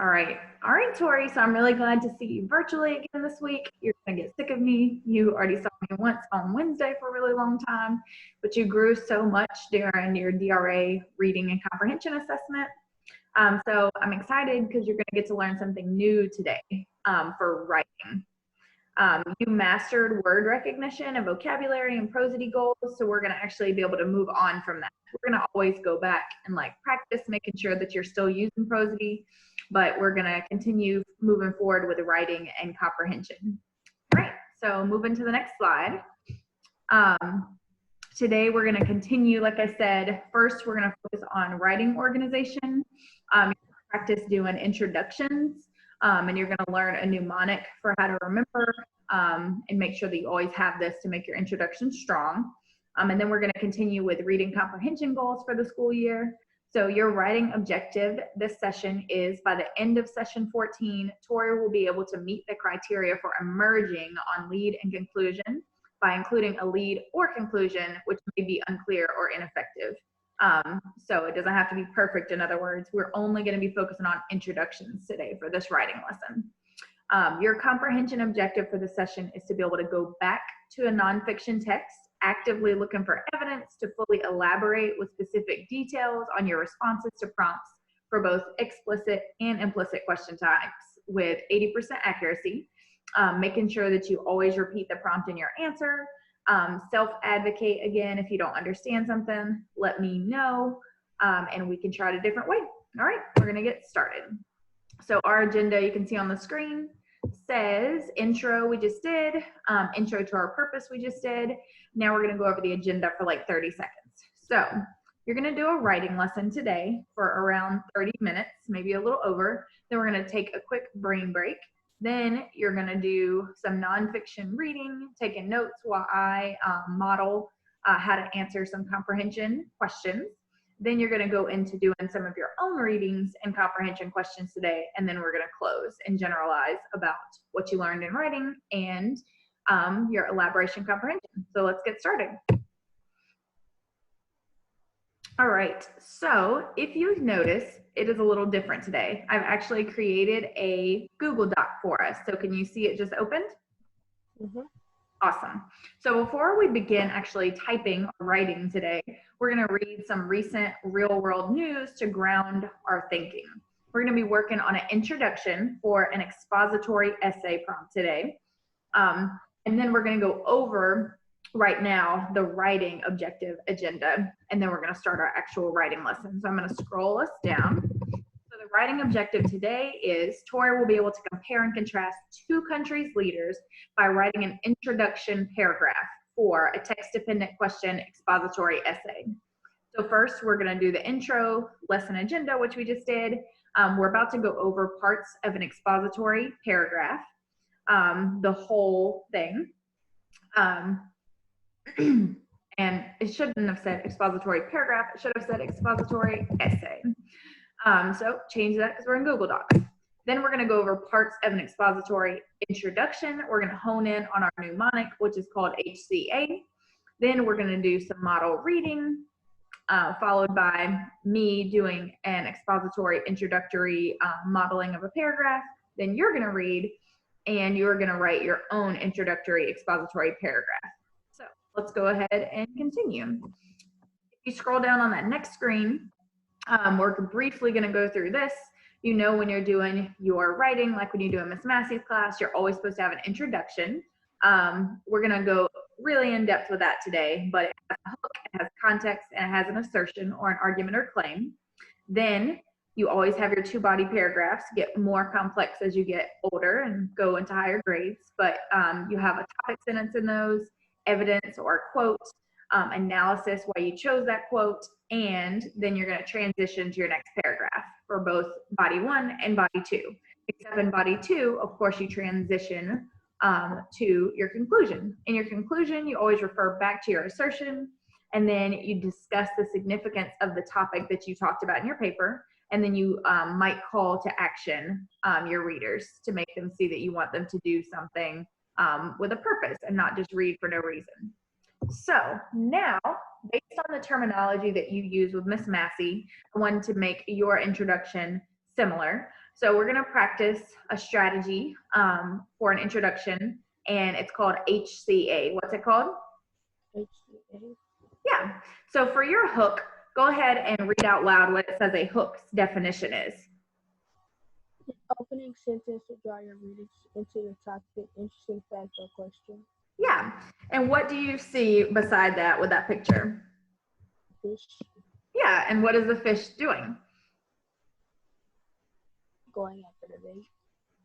All right, Tori. So I'm really glad to see you virtually again this week. You're gonna get sick of me. You already saw me once on Wednesday for a really long time, but you grew so much during your DRA reading and comprehension assessment. So I'm excited because you're gonna get to learn something new today for writing. You mastered word recognition and vocabulary and prosody goals, so we're going to actually be able to move on from that. We're going to always go back and practice making sure that you're still using prosody, but we're going to continue moving forward with writing and comprehension. All right, so moving to the next slide. Today we're going to continue, like I said, first we're going to focus on writing organization. Practice doing introductions. And you're going to learn a mnemonic for how to remember and make sure that you always have this to make your introduction strong. And then we're going to continue with reading comprehension goals for the school year. So your writing objective this session is by the end of session 14, Tori will be able to meet the criteria for emerging on lead and conclusion by including a lead or conclusion, which may be unclear or ineffective. So it doesn't have to be perfect. In other words, we're only going to be focusing on introductions today for this writing lesson. Your comprehension objective for the session is to be able to go back to a nonfiction text, actively looking for evidence to fully elaborate with specific details on your responses to prompts for both explicit and implicit question types with 80% accuracy, making sure that you always repeat the prompt in your answer. Self-advocate again. If you don't understand something, let me know, and we can try it a different way. All right, we're gonna get started. So our agenda, you can see on the screen, says intro we just did, intro to our purpose we just did. Now we're gonna go over the agenda for 30 seconds. So you're gonna do a writing lesson today for around 30 minutes, maybe a little over. Then we're gonna take a quick brain break. Then you're going to do some nonfiction reading, taking notes while I model how to answer some comprehension questions. Then you're going to go into doing some of your own readings and comprehension questions today, and then we're going to close and generalize about what you learned in writing and your elaboration comprehension. So let's get started. All right, so if you notice, it is a little different today. I've actually created a Google Doc for us. So can you see it just opened? Mm-hmm. Awesome. So before we begin actually typing or writing today, we're gonna read some recent real world news to ground our thinking. We're gonna be working on an introduction for an expository essay prompt today. And then we're gonna go over right now the writing objective agenda, and then we're going to start our actual writing lesson. So I'm going to scroll us down. So the writing objective today is Tori will be able to compare and contrast two countries' leaders by writing an introduction paragraph for a text-dependent question expository essay. So first we're going to do the intro lesson agenda, which we just did. We're about to go over parts of an expository paragraph, the whole thing. And it shouldn't have said expository paragraph, it should have said expository essay. So change that because we're in Google Docs. Then we're going to go over parts of an expository introduction. We're going to hone in on our mnemonic, which is called HCA. Then we're going to do some model reading, followed by me doing an expository introductory modeling of a paragraph. Then you're going to read, and you're going to write your own introductory expository paragraph. Let's go ahead and continue. If you scroll down on that next screen, we're briefly going to go through this. You know, when you're doing your writing, like when you do a Miss Massey's class, you're always supposed to have an introduction. We're going to go really in depth with that today, but it has a hook, it has context, and it has an assertion or an argument or claim. Then you always have your two body paragraphs, get more complex as you get older and go into higher grades, but you have a topic sentence in those, evidence or quote, analysis why you chose that quote, and then you're going to transition to your next paragraph for both body 1 and body 2. Except in body 2, of course, you transition to your conclusion. In your conclusion, you always refer back to your assertion, and then you discuss the significance of the topic that you talked about in your paper, and then you might call to action your readers to make them see that you want them to do something with a purpose and not just read for no reason. So now, based on the terminology that you use with Miss Massey, I wanted to make your introduction similar. So we're going to practice a strategy for an introduction, and it's called HCA. What's it called? HCA. Yeah. So for your hook, go ahead and read out loud what it says a hook's definition is. Opening sentence to draw your readers into the topic, interesting fact or question. Yeah. And what do you see beside that with that picture? Fish. Yeah. And what is the fish doing? Going after the bait.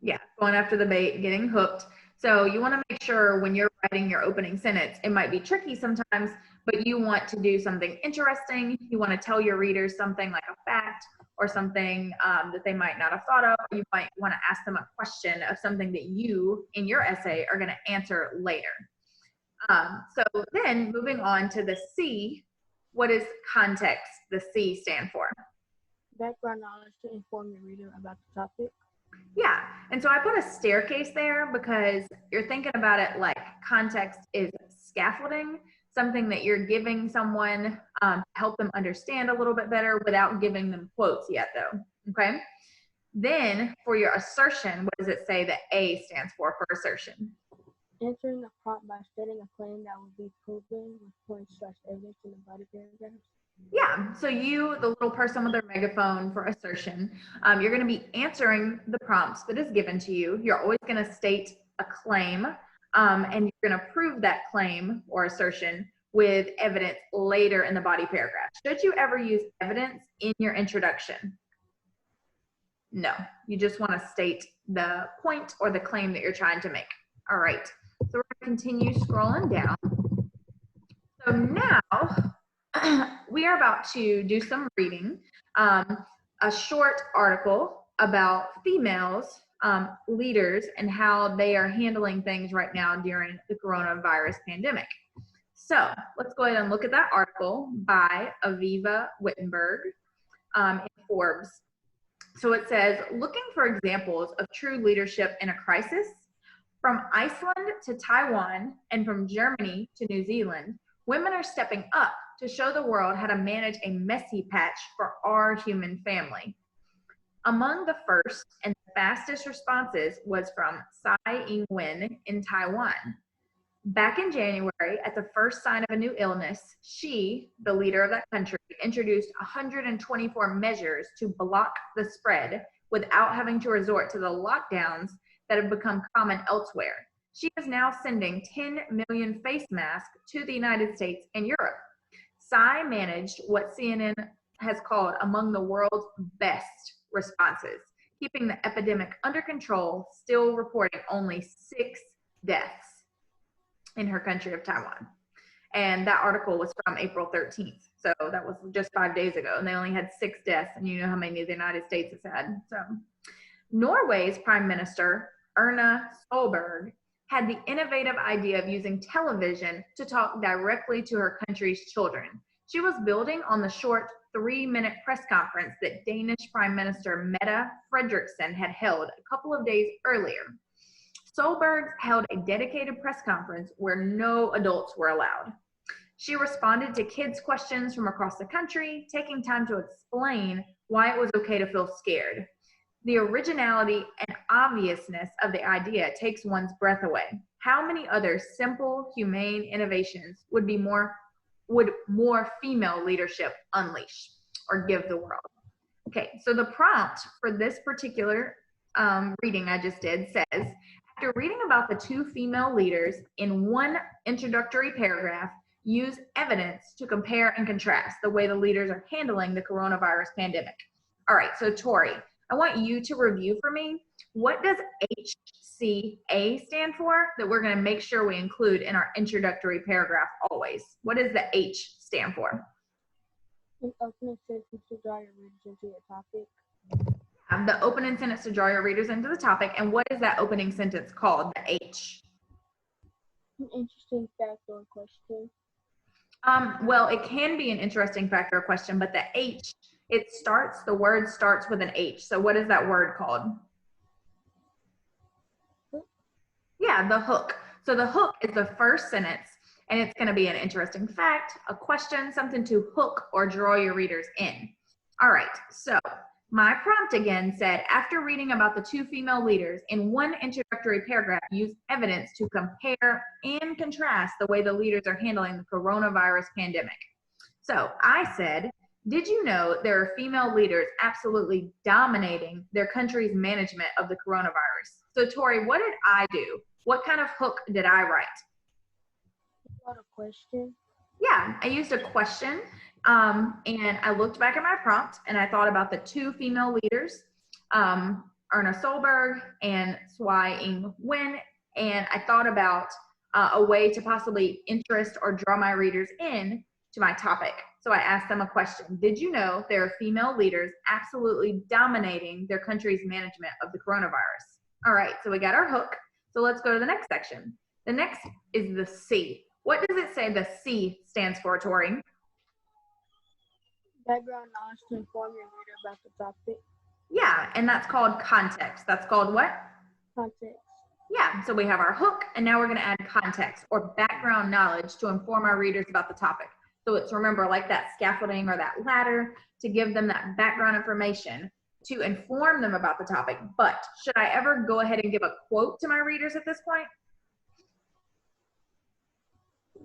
Yeah, going after the bait, getting hooked. So you want to make sure when you're writing your opening sentence, it might be tricky sometimes, but you want to do something interesting. You want to tell your readers something like a fact or something that they might not have thought of. You might want to ask them a question of something that you, in your essay, are going to answer later. So then moving on to the C, what does context, the C, stand for? Background knowledge to inform your reader about the topic. Yeah, and so I put a staircase there because you're thinking about it like context is scaffolding, something that you're giving someone to help them understand a little bit better without giving them quotes yet though, okay? Then for your assertion, what does it say that A stands for assertion? Answering the prompt by stating a claim that will be proven with points/evidence in the body paragraphs. Yeah, so you, the little person with their megaphone for assertion, you're going to be answering the prompt that is given to you. You're always going to state a claim, and you're going to prove that claim or assertion with evidence later in the body paragraph. Should you ever use evidence in your introduction? No, you just want to state the point or the claim that you're trying to make. All right, so we're going to continue scrolling down. So now, we are about to do some reading, a short article about females leaders and how they are handling things right now during the coronavirus pandemic. So let's go ahead and look at that article by Aviva Wittenberg in Forbes. So it says, looking for examples of true leadership in a crisis, from Iceland to Taiwan and from Germany to New Zealand, women are stepping up to show the world how to manage a messy patch for our human family. Among the first and fastest responses was from Tsai Ing-wen in Taiwan. Back in January, at the first sign of a new illness, she, the leader of that country, introduced 124 measures to block the spread without having to resort to the lockdowns that have become common elsewhere. She is now sending 10 million face masks to the United States and Europe. Tsai managed what CNN has called among the world's best responses, keeping the epidemic under control, still reporting only 6 deaths in her country of Taiwan. And that article was from April 13th. So that was just 5 days ago. And they only had 6 deaths. And you know how many the United States has had. So Norway's Prime Minister, Erna Solberg, had the innovative idea of using television to talk directly to her country's children. She was building on the short 3-minute press conference that Danish Prime Minister Mette Frederiksen had held a couple of days earlier. Solberg held a dedicated press conference where no adults were allowed. She responded to kids' questions from across the country, taking time to explain why it was okay to feel scared. The originality and obviousness of the idea takes one's breath away. How many other simple, humane innovations would more female leadership unleash or give the world? Okay, so the prompt for this particular reading I just did says, after reading about the 2 female leaders in one introductory paragraph, use evidence to compare and contrast the way the leaders are handling the coronavirus pandemic. All right, so Tori, I want you to review for me, what does HCA stand for that we're going to make sure we include in our introductory paragraph always? What does the H stand for? An opening sentence to draw your readers into your topic. The opening sentence to draw your readers into the topic. And what is that opening sentence called, the H? An interesting fact or question. Well, it can be an interesting fact or question, but the H, the word starts with an H. So what is that word called? Hook. Yeah, the hook. So the hook is the first sentence, and it's going to be an interesting fact, a question, something to hook or draw your readers in. All right, so My prompt again said, after reading about the two female leaders, in one introductory paragraph, use evidence to compare and contrast the way the leaders are handling the coronavirus pandemic. So I said, did you know there are female leaders absolutely dominating their country's management of the coronavirus? So Tori, what did I do? What kind of hook did I write? Got a question? Yeah, I used a question, and I looked back at my prompt and I thought about the two female leaders, Erna Solberg and Tsai Ing-wen, and I thought about a way to possibly interest or draw my readers in to my topic. So I asked them a question. Did you know there are female leaders absolutely dominating their country's management of the coronavirus? All right, so we got our hook. So let's go to the next section. The next is the C. What does it say the C stands for, Tori? Background knowledge to inform your reader about the topic. Yeah, and that's called context. That's called what? Context. Yeah, so we have our hook, and now we're going to add context or background knowledge to inform our readers about the topic. So it's, remember, like that scaffolding or that ladder to give them that background information to inform them about the topic. But should I ever go ahead and give a quote to my readers at this point?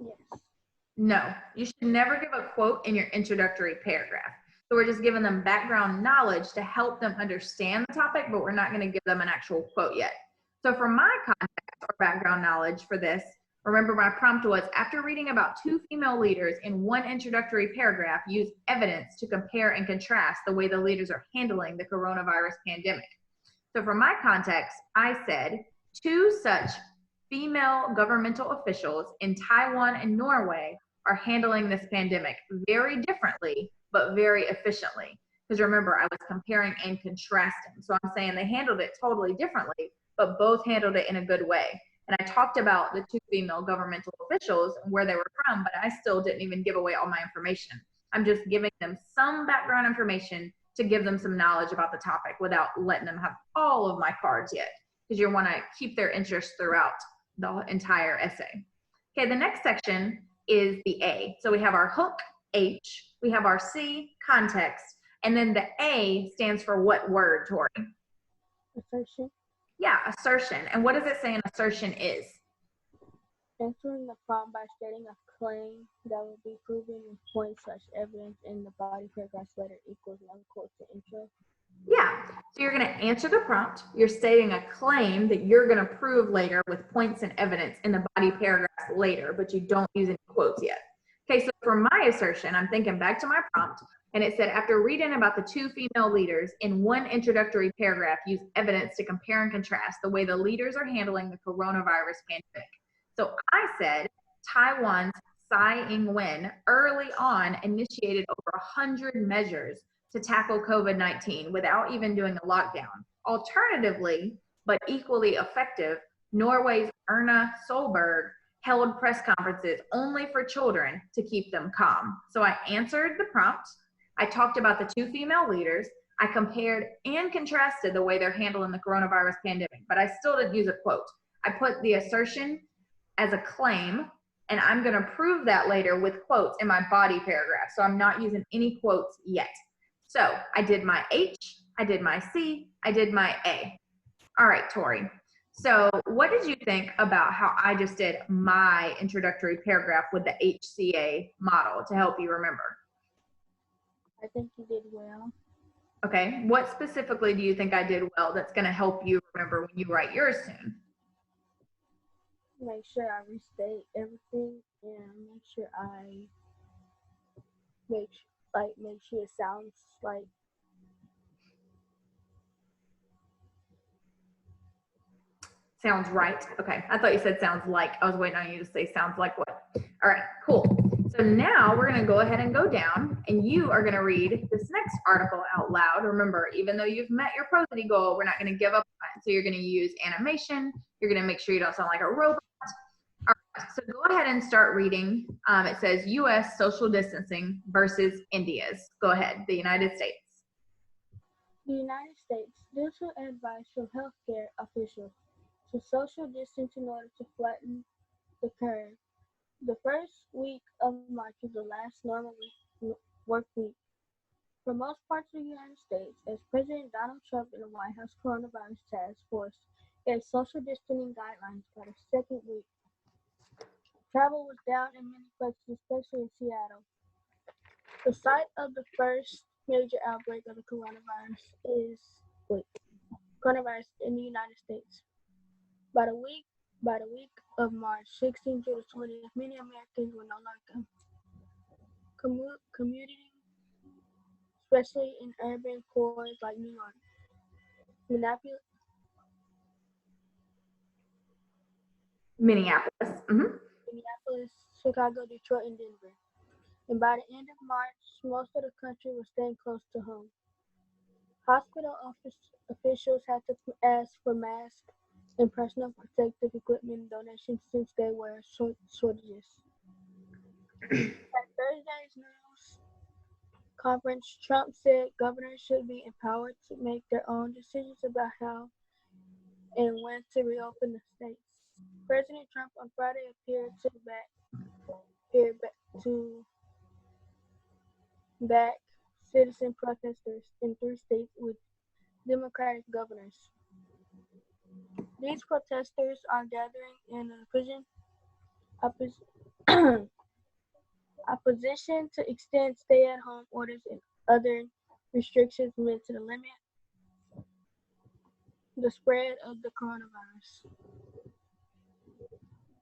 Yes. No, you should never give a quote in your introductory paragraph. So we're just giving them background knowledge to help them understand the topic, but we're not going to give them an actual quote yet. So for my context or background knowledge for this, remember my prompt was, after reading about two female leaders in one introductory paragraph, use evidence to compare and contrast the way the leaders are handling the coronavirus pandemic. So for my context, I said, two such female governmental officials in Taiwan and Norway are handling this pandemic very differently, but very efficiently. Because remember, I was comparing and contrasting. So I'm saying they handled it totally differently, but both handled it in a good way. And I talked about the two female governmental officials and where they were from, but I still didn't even give away all my information. I'm just giving them some background information to give them some knowledge about the topic without letting them have all of my cards yet, because you want to keep their interest throughout the entire essay. Okay, the next section is the A. So we have our hook, H, we have our C, context, and then the A stands for what word, Tori? Assertion. Yeah, assertion. And what does it say an assertion is? Answering the prompt by stating a claim that will be proven with points/evidence in the body paragraph's letter equals one quote to intro. Yeah, so you're going to answer the prompt. You're stating a claim that you're going to prove later with points and evidence in the body paragraph later, but you don't use any quotes yet. Okay, so for my assertion, I'm thinking back to my prompt, and it said, after reading about the two female leaders in one introductory paragraph, use evidence to compare and contrast the way the leaders are handling the coronavirus pandemic. So I said, Taiwan's Tsai Ing-wen early on initiated over 100 measures to tackle COVID-19 without even doing a lockdown. Alternatively, but equally effective, Norway's Erna Solberg held press conferences only for children to keep them calm. So I answered the prompt. I talked about the two female leaders. I compared and contrasted the way they're handling the coronavirus pandemic, but I still didn't use a quote. I put the assertion as a claim, and I'm going to prove that later with quotes in my body paragraph. So I'm not using any quotes yet. So I did my H, I did my C, I did my A. All right, Tori. So what did you think about how I just did my introductory paragraph with the HCA model to help you remember? I think you did well. Okay, what specifically do you think I did well that's going to help you remember when you write yours soon? Make sure I restate everything and make sure I make sure it sounds like Sounds right. Okay. I thought you said sounds like. I was waiting on you to say sounds like what. All right, cool. So now we're going to go ahead and go down, and you are going to read this next article out loud. Remember, even though you've met your prosody goal, we're not going to give up on it. So you're going to use animation. You're going to make sure you don't sound like a robot. All right, so go ahead and start reading. It says U.S. social distancing versus India's. Go ahead. The United States. the United States. This will advice from healthcare officials to social distance in order to flatten the curve. The first week of March is the last normal work week. For most parts of the United States, as President Donald Trump and the White House Coronavirus Task Force gave social distancing guidelines by the second week, travel was down in many places, especially in Seattle. The site of the first major outbreak of the coronavirus in the United States. By the week of March 16th through the 20th, many Americans were no longer commuting, especially in urban cores like New York, Minneapolis. Minneapolis, Chicago, Detroit, and Denver. And by the end of March, most of the country was staying close to home. Hospital officials had to ask for masks and personal protective equipment donations since there were shortages. At Thursday's news conference, Trump said governors should be empowered to make their own decisions about how and when to reopen the states. President Trump on Friday appeared to back citizen protesters in 3 states with Democratic governors. These protesters are gathering in opposition to extend stay-at-home orders and other restrictions meant to limit the spread of the coronavirus.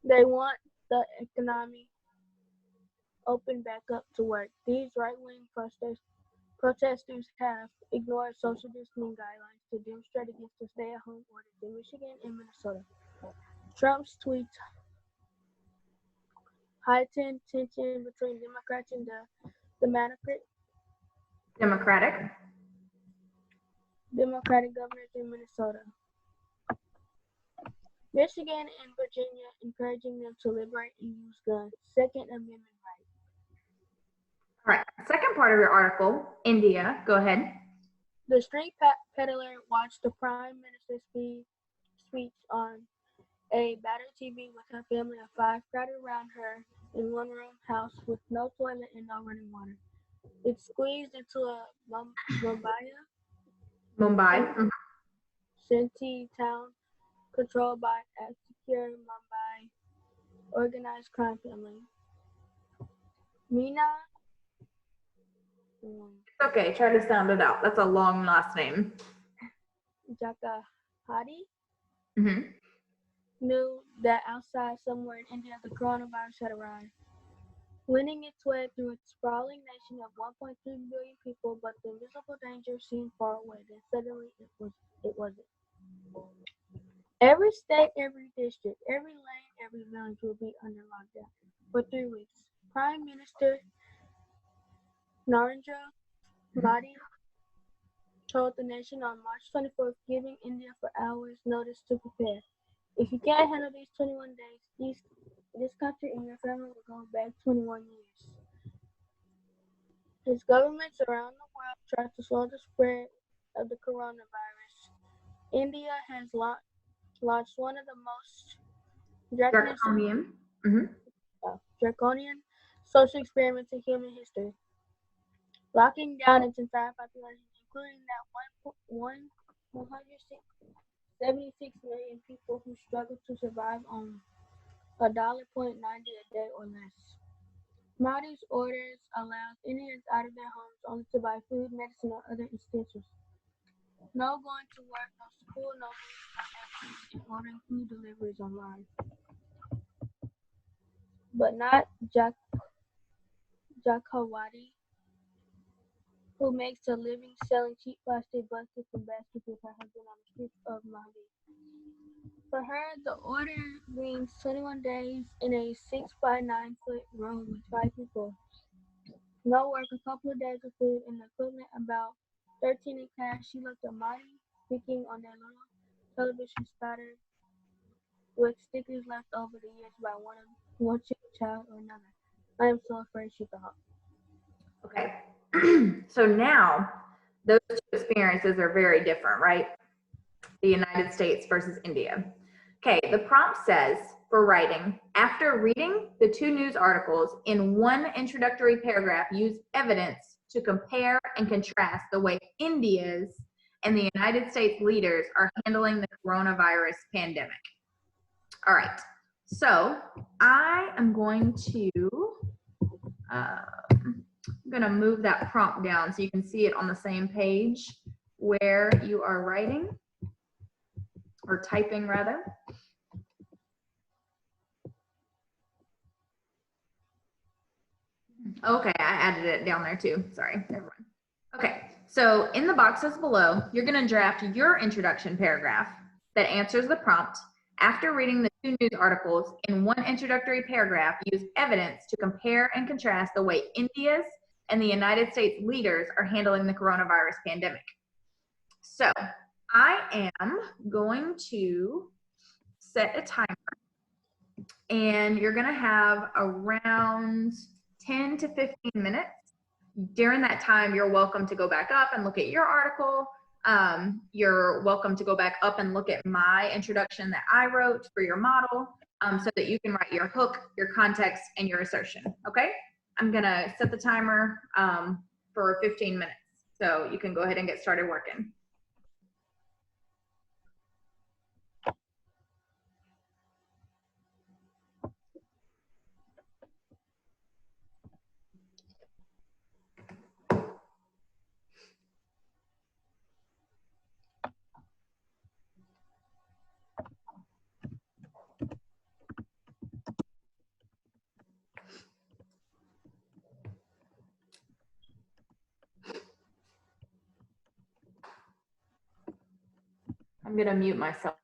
They want the economy open back up to work. These right-wing protesters have ignored social distancing guidelines to demonstrate against the stay-at-home orders in Michigan and Minnesota. Trump's tweets heightened tension between Democrats and Democratic governors in Minnesota, Michigan, and Virginia, encouraging them to liberate and use guns. Second Amendment right. All right. Second part of your article, India. Go ahead. The street peddler watched the Prime Minister's speech on a battered TV with her family of 5 crowded around her in one-room house with no toilet and no running water. It squeezed into a Mumbai. Shanty town controlled by a secure Mumbai organized crime family. Meena. It's okay. Try to sound it out. That's a long last name. Jakahati knew that outside somewhere in India the coronavirus had arrived, winning its way through its sprawling nation of 1.3 billion people, but the invisible danger seemed far away. Then suddenly it wasn't. Every state, every district, every lane, every village will be under lockdown for 3 weeks. Prime Minister Narendra Modi told the nation on March 24th, giving India 4 hours notice to prepare. If you can't handle these 21 days, this country and your family will go back 21 years. As governments around the world try to slow the spread of the coronavirus, India has launched one of the most draconian social experiments in human history, locking down its entire population, including that 176 million people who struggle to survive on $1.90 a day or less. Modi's orders allows Indians out of their homes only to buy food, medicine, or other essentials. No going to work, no school, no food, and ordering food deliveries online. But not Jakawati, who makes a living selling cheap plastic buckets and baskets with her husband on the streets of Mahdi. For her, the order means 21 days in a 6-by-9-foot room with 5 people. No work, a couple of days of food, and the equivalent about 13 in cash. She looked at Mahdi speaking on their little television spattered with stickers left over the years by one child or another. I am so afraid, she thought. Okay. So now those 2 experiences are very different, right? The United States versus India. Okay, the prompt says for writing, after reading the 2 news articles in one introductory paragraph, use evidence to compare and contrast the way India's and the United States leaders are handling the coronavirus pandemic. All right, so I am going to move that prompt down so you can see it on the same page where you are writing or typing rather. Okay, I added it down there too. Sorry, never mind. Okay, so in the boxes below, you're going to draft your introduction paragraph that answers the prompt. After reading the 2 news articles, in one introductory paragraph, use evidence to compare and contrast the way India's and the United States leaders are handling the coronavirus pandemic. So I am going to set a timer, and you're going to have around 10 to 15 minutes. During that time, you're welcome to go back up and look at your article. You're welcome to go back up and look at my introduction that I wrote for your model, so that you can write your hook, your context, and your assertion. Okay, I'm gonna set the timer for 15 minutes, so you can go ahead and get started working. I'm gonna mute myself.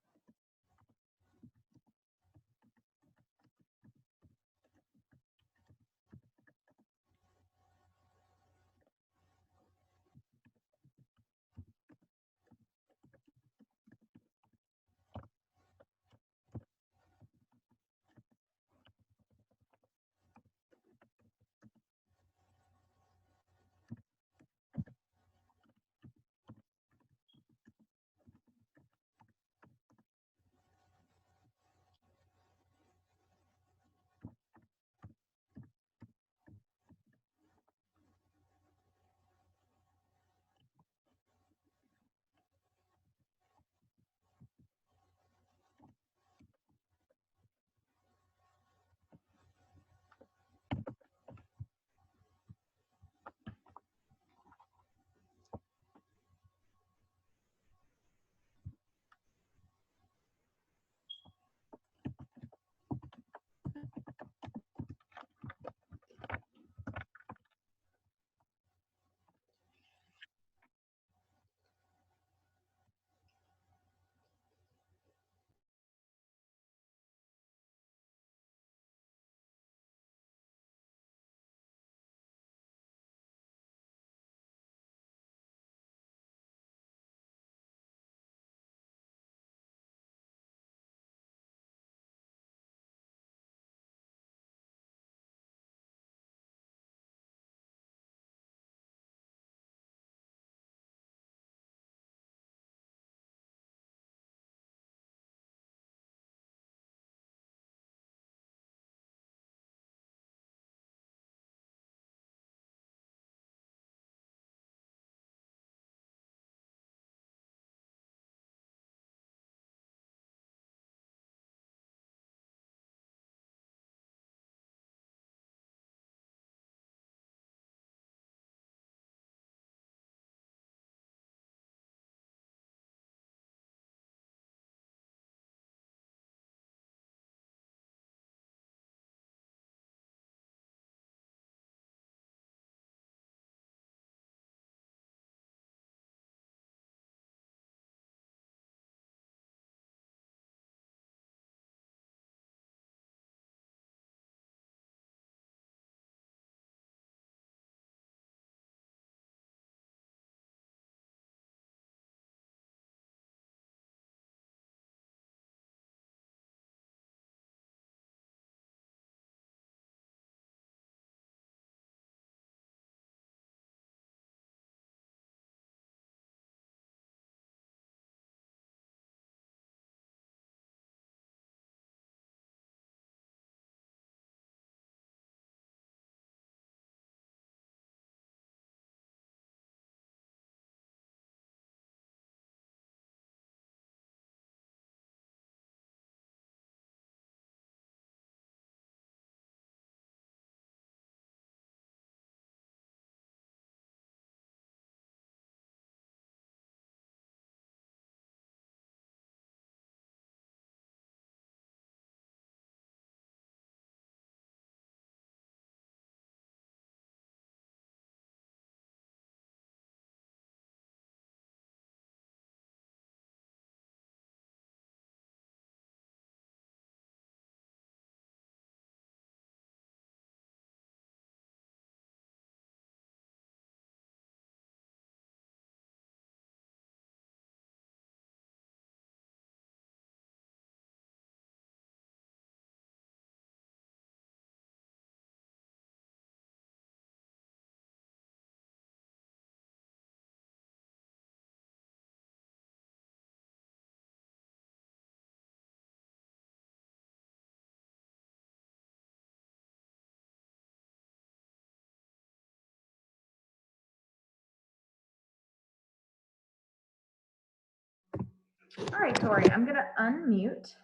All right, Tori, I'm going to unmute.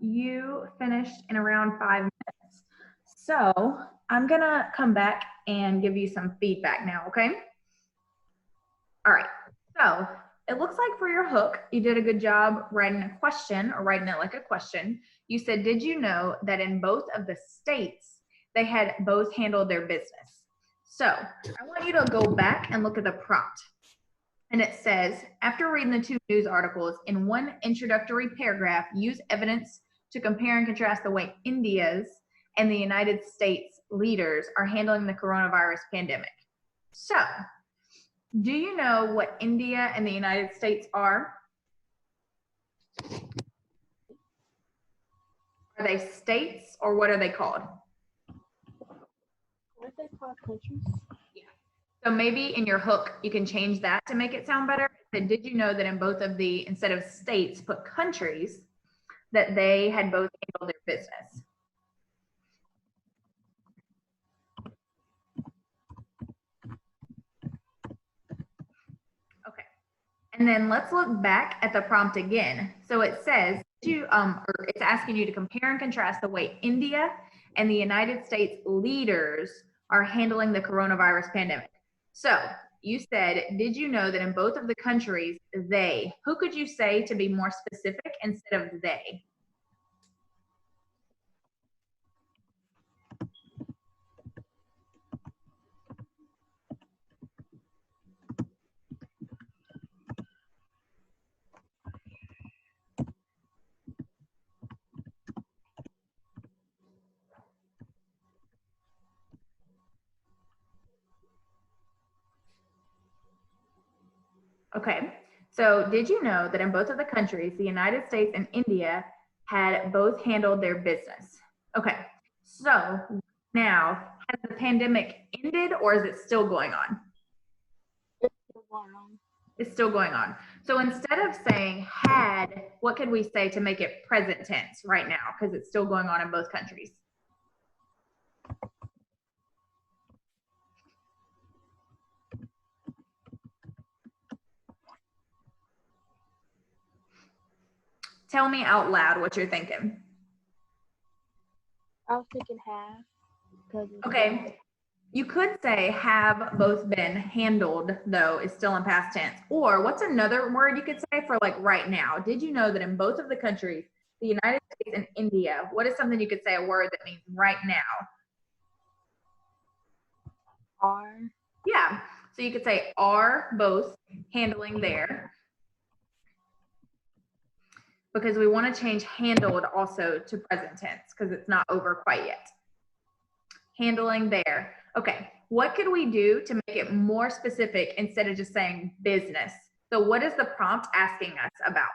You finished in around 5 minutes. So I'm going to come back and give you some feedback now, okay? All right, so it looks like for your hook, you did a good job writing a question or writing it like a question. You said, did you know that in both of the states, they had both handled their business? So I want you to go back and look at the prompt. And it says, after reading the 2 news articles, in one introductory paragraph, use evidence to compare and contrast the way India's and the United States leaders are handling the coronavirus pandemic. So, do you know what India and the United States are? Are they states or what are they called? What are they called, countries? So maybe in your hook, you can change that to make it sound better. But did you know that in both of the, instead of states, put countries, that they had both handled their business? Okay. And then let's look back at the prompt again. So it says, or it's asking you to compare and contrast the way India and the United States leaders are handling the coronavirus pandemic. So you said, did you know that in both of the countries, they, who could you say to be more specific instead of they? Okay, so did you know that in both of the countries, the United States and India had both handled their business? Okay, so now, has the pandemic ended or is it still going on? It's still going on. It's still going on. So instead of saying had, what could we say to make it present tense right now? Because it's still going on in both countries. Tell me out loud what you're thinking. I was thinking have. Okay, you could say have both been handled, though, is still in past tense. Or what's another word you could say for like right now? Did you know that in both of the countries, the United States and India, what is something you could say a word that means right now? Are. Yeah, so you could say are both handling their, because we want to change handled also to present tense because it's not over quite yet. Handling their. Okay, what could we do to make it more specific instead of just saying business? So what is the prompt asking us about?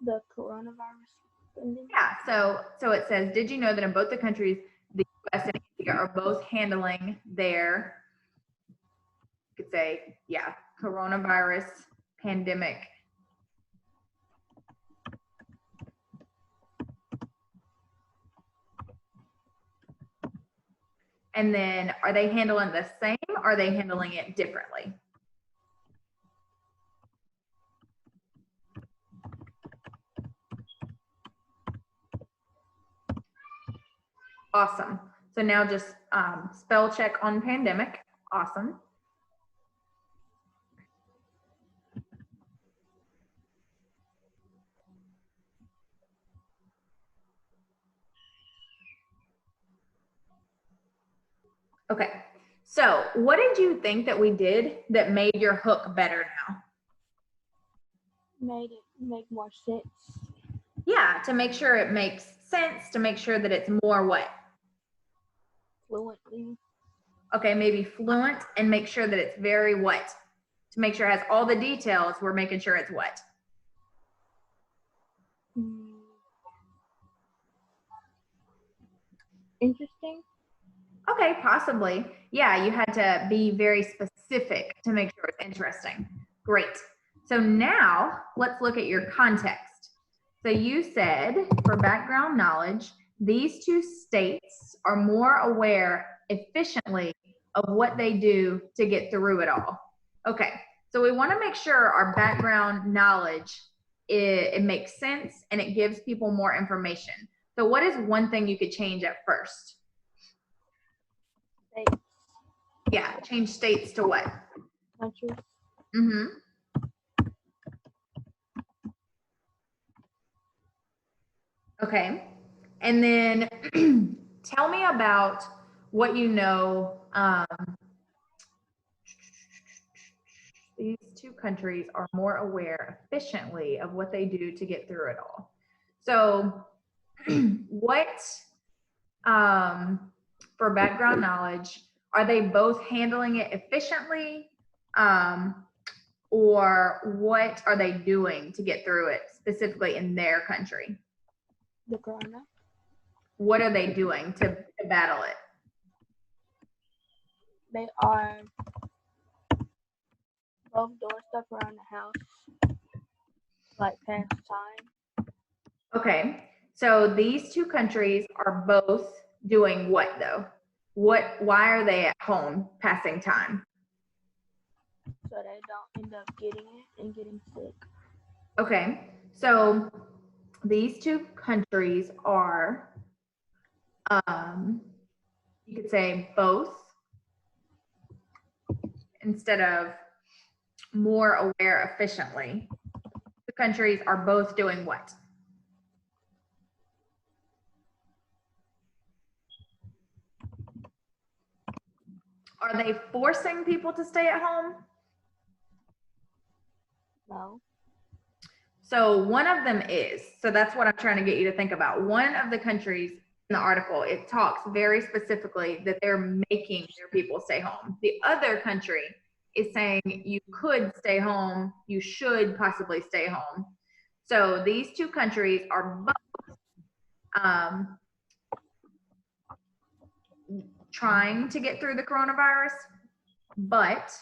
The coronavirus pandemic. Yeah, so it says, did you know that in both the countries, the US and India are both handling their, you could say, yeah, coronavirus pandemic. And then are they handling the same or are they handling it differently? Awesome. So now just spell check on pandemic. Awesome. Okay. So what did you think that we did that made your hook better now? Made it make more sense. Yeah, to make sure it makes sense, to make sure that it's more what? Fluently. Okay, maybe fluent and make sure that it's very what? To make sure it has all the details, we're making sure it's what? Interesting. Okay, possibly. Yeah, you had to be very specific to make sure it's interesting. Great. So now let's look at your context. So you said, for background knowledge, these 2 states are more aware efficiently of what they do to get through it all. Okay, so we want to make sure our background knowledge, it makes sense and it gives people more information. So what is one thing you could change at first? States. Yeah, change states to what? Countries. Mm-hmm. Okay. And then tell me about what you know. These two countries are more aware efficiently of what they do to get through it all. So what, for background knowledge, are they both handling it efficiently? Or what are they doing to get through it specifically in their country? The corona. What are they doing to battle it? They are both doing stuff around the house, like pass time. Okay, so these two countries are both doing what though? Why are they at home passing time? So they don't end up getting it and getting sick. Okay, so these two countries are, you could say both instead of more aware efficiently. The countries are both doing what? Are they forcing people to stay at home? No. So one of them is. So that's what I'm trying to get you to think about. One of the countries in the article, it talks very specifically that they're making their people stay home. The other country is saying you could stay home, you should possibly stay home. So these two countries are both trying to get through the coronavirus, but,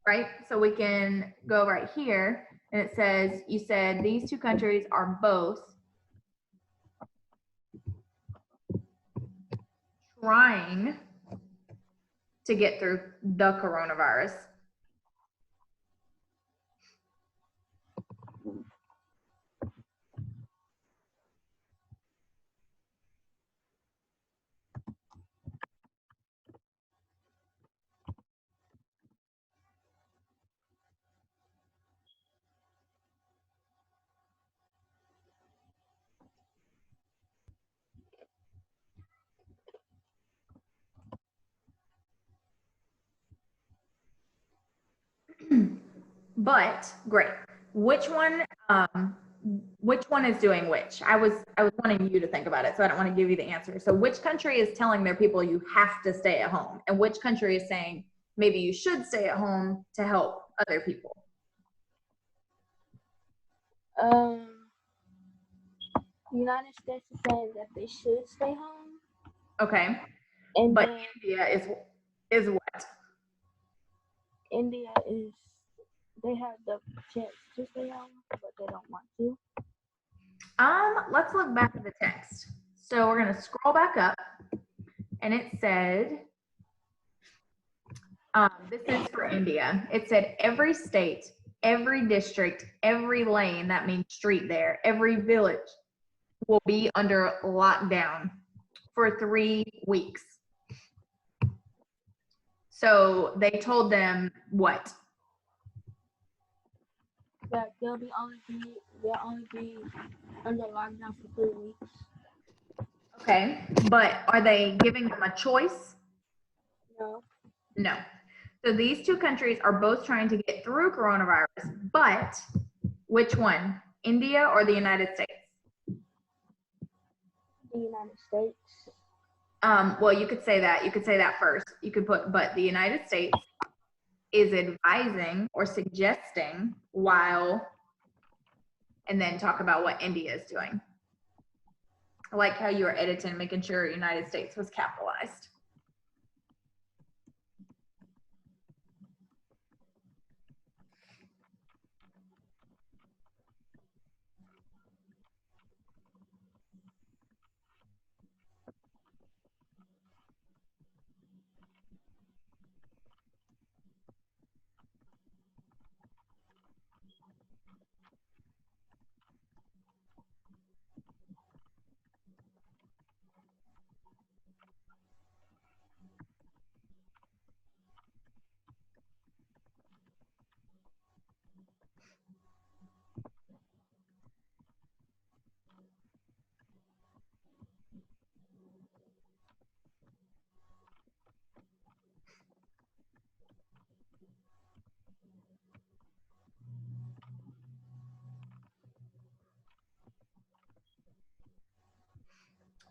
right? So we can go right here and it says, you said these two countries are both trying to get through the coronavirus. But great. Which one is doing which? I was wanting you to think about it, so I don't want to give you the answer. So which country is telling their people you have to stay at home, and which country is saying maybe you should stay at home to help other people? United States is saying that they should stay home. Okay. And but then India is what? India is, they have the chance to stay home, but they don't want to. Let's look back at the text. So we're going to scroll back up, and it said, this is for India. It said every state, every district, every lane, that means street there, every village will be under lockdown for 3 weeks. So they told them what? That they'll only be under lockdown for 3 weeks. Okay, but are they giving them a choice? No. No. So these two countries are both trying to get through coronavirus, but which one? India or the United States? The United States. Well, you could say that. You could say that first. You could put, but the United States is advising or suggesting while, and then talk about what India is doing. I like how you were editing, making sure United States was capitalized.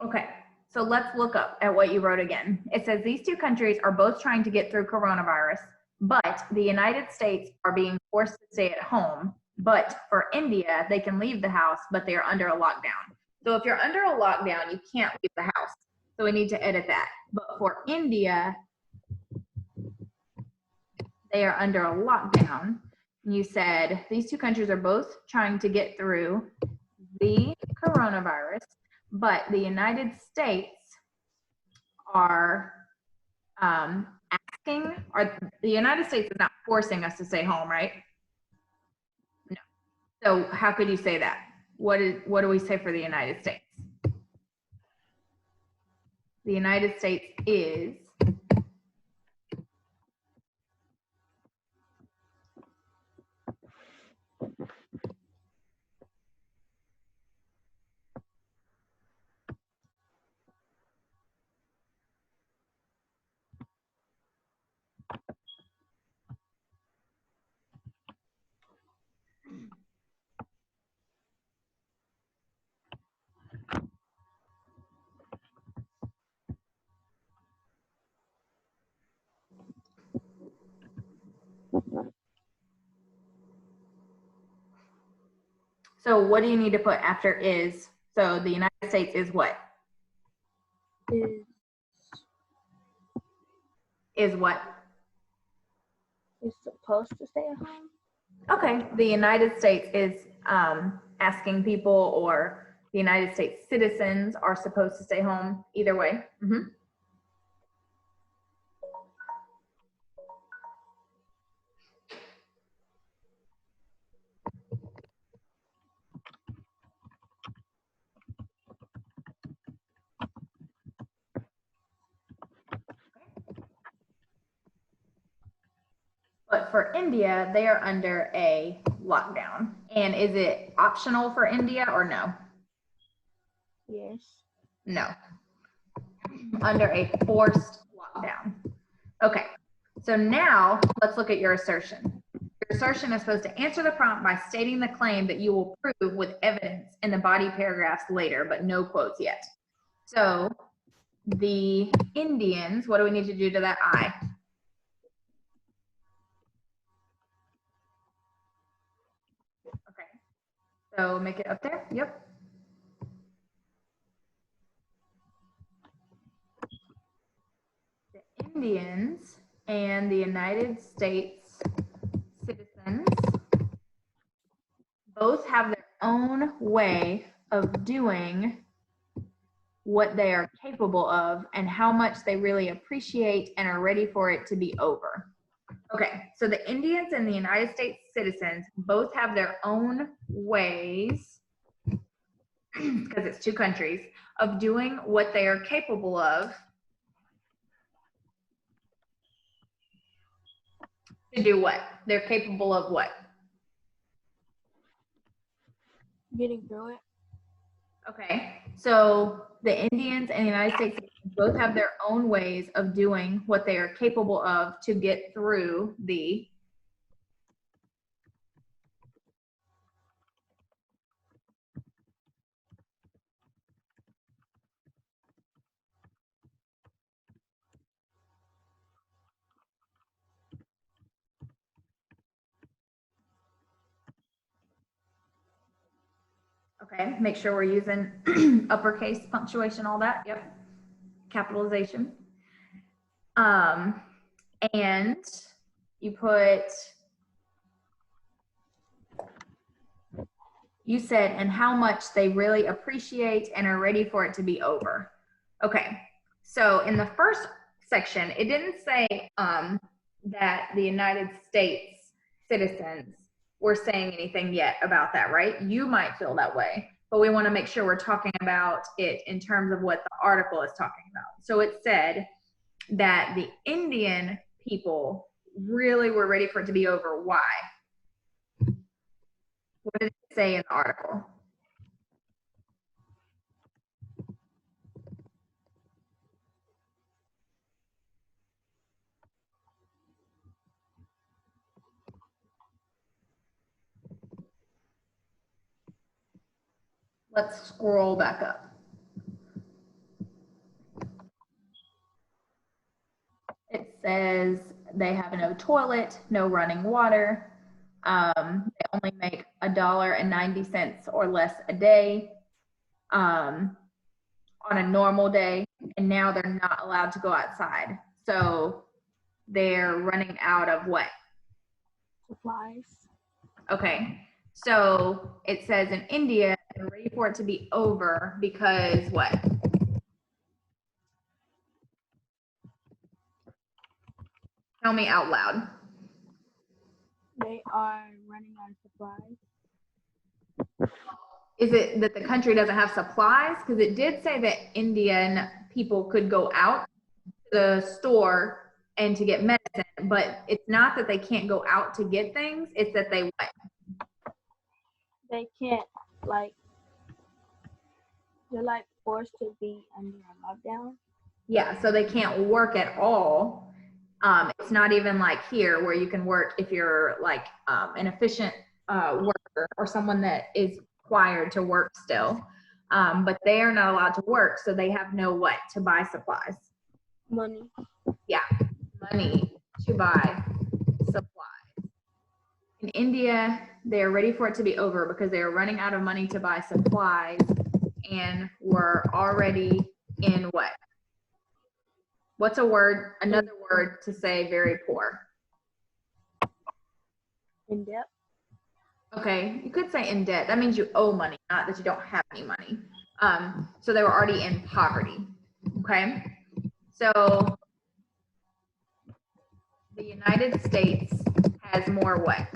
Okay, so let's look up at what you wrote again. It says these two countries are both trying to get through coronavirus, but the United States are being forced to stay at home. But for India, they can leave the house, but they are under a lockdown. So if you're under a lockdown, you can't leave the house. So we need to edit that. But for India, they are under a lockdown. You said these two countries are both trying to get through the coronavirus, but the United States are asking, or the United States is not forcing us to stay home, right? No. So how could you say that? What do we say for the United States? The United States is so what do you need to put after is? So the United States is what? Is what? Is supposed to stay at home. Okay, the United States is asking people, or the United States citizens are supposed to stay home. Either way. But for India, they are under a lockdown. And is it optional for India or no? Yes. No. Under a forced lockdown. Okay, so now let's look at your assertion. Your assertion is supposed to answer the prompt by stating the claim that you will prove with evidence in the body paragraphs later, but no quotes yet. So the Indians, what do we need to do to that I? Okay, so make it up there. Yep. The Indians and the United States citizens both have their own way of doing what they are capable of and how much they really appreciate and are ready for it to be over. Okay, so the Indians and the United States citizens both have their own ways, because it's two countries, of doing what they are capable of to do what? They're capable of what? Getting through it. Okay, so the Indians and the United States both have their own ways of doing what they are capable of to get through the Okay, make sure we're using uppercase punctuation, all that. Yep. Capitalization. And you put, you said, and how much they really appreciate and are ready for it to be over. Okay, so in the first section, it didn't say that the United States citizens were saying anything yet about that, right? You might feel that way, but we want to make sure we're talking about it in terms of what the article is talking about. So it said that the Indian people really were ready for it to be over. Why? What did it say in the article? Let's scroll back up. says they have no toilet, no running water. They only make $1.90 or less a day on a normal day, and now they're not allowed to go outside. So they're running out of what? Supplies. Okay, so it says in India, they're ready for it to be over because what? Tell me out loud. They are running out of supplies. Is it that the country doesn't have supplies? Because it did say that Indian people could go out to the store and to get medicine, but it's not that they can't go out to get things, it's that they what? They can't, like, they're like forced to be under a lockdown. Yeah, so they can't work at all. It's not even like here where you can work if you're like an efficient worker or someone that is required to work still. But they are not allowed to work, so they have no what to buy supplies. Money. Yeah, money to buy supplies. In India, they are ready for it to be over because they are running out of money to buy supplies and were already in what? What's a word, another word to say very poor? In debt. Okay, you could say in debt. That means you owe money, not that you don't have any money. So they were already in poverty. Okay, so the United States has more what?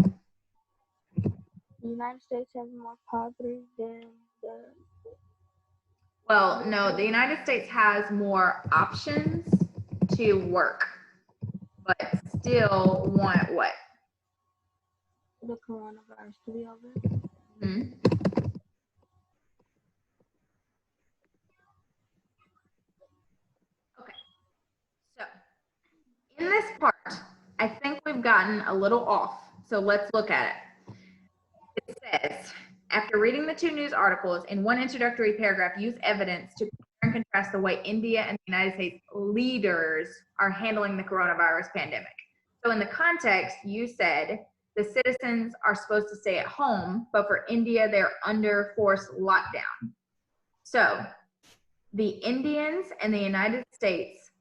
The United States has more poverty than the. Well, no, the United States has more options to work, but still want what? The coronavirus to be over. Hmm? Okay, so in this part, I think we've gotten a little off. So let's look at it. It says, after reading the two news articles, in one introductory paragraph, use evidence to compare and contrast the way India and the United States leaders are handling the coronavirus pandemic. So in the context, you said the citizens are supposed to stay at home, but for India, they're under forced lockdown. So the Indians and the United States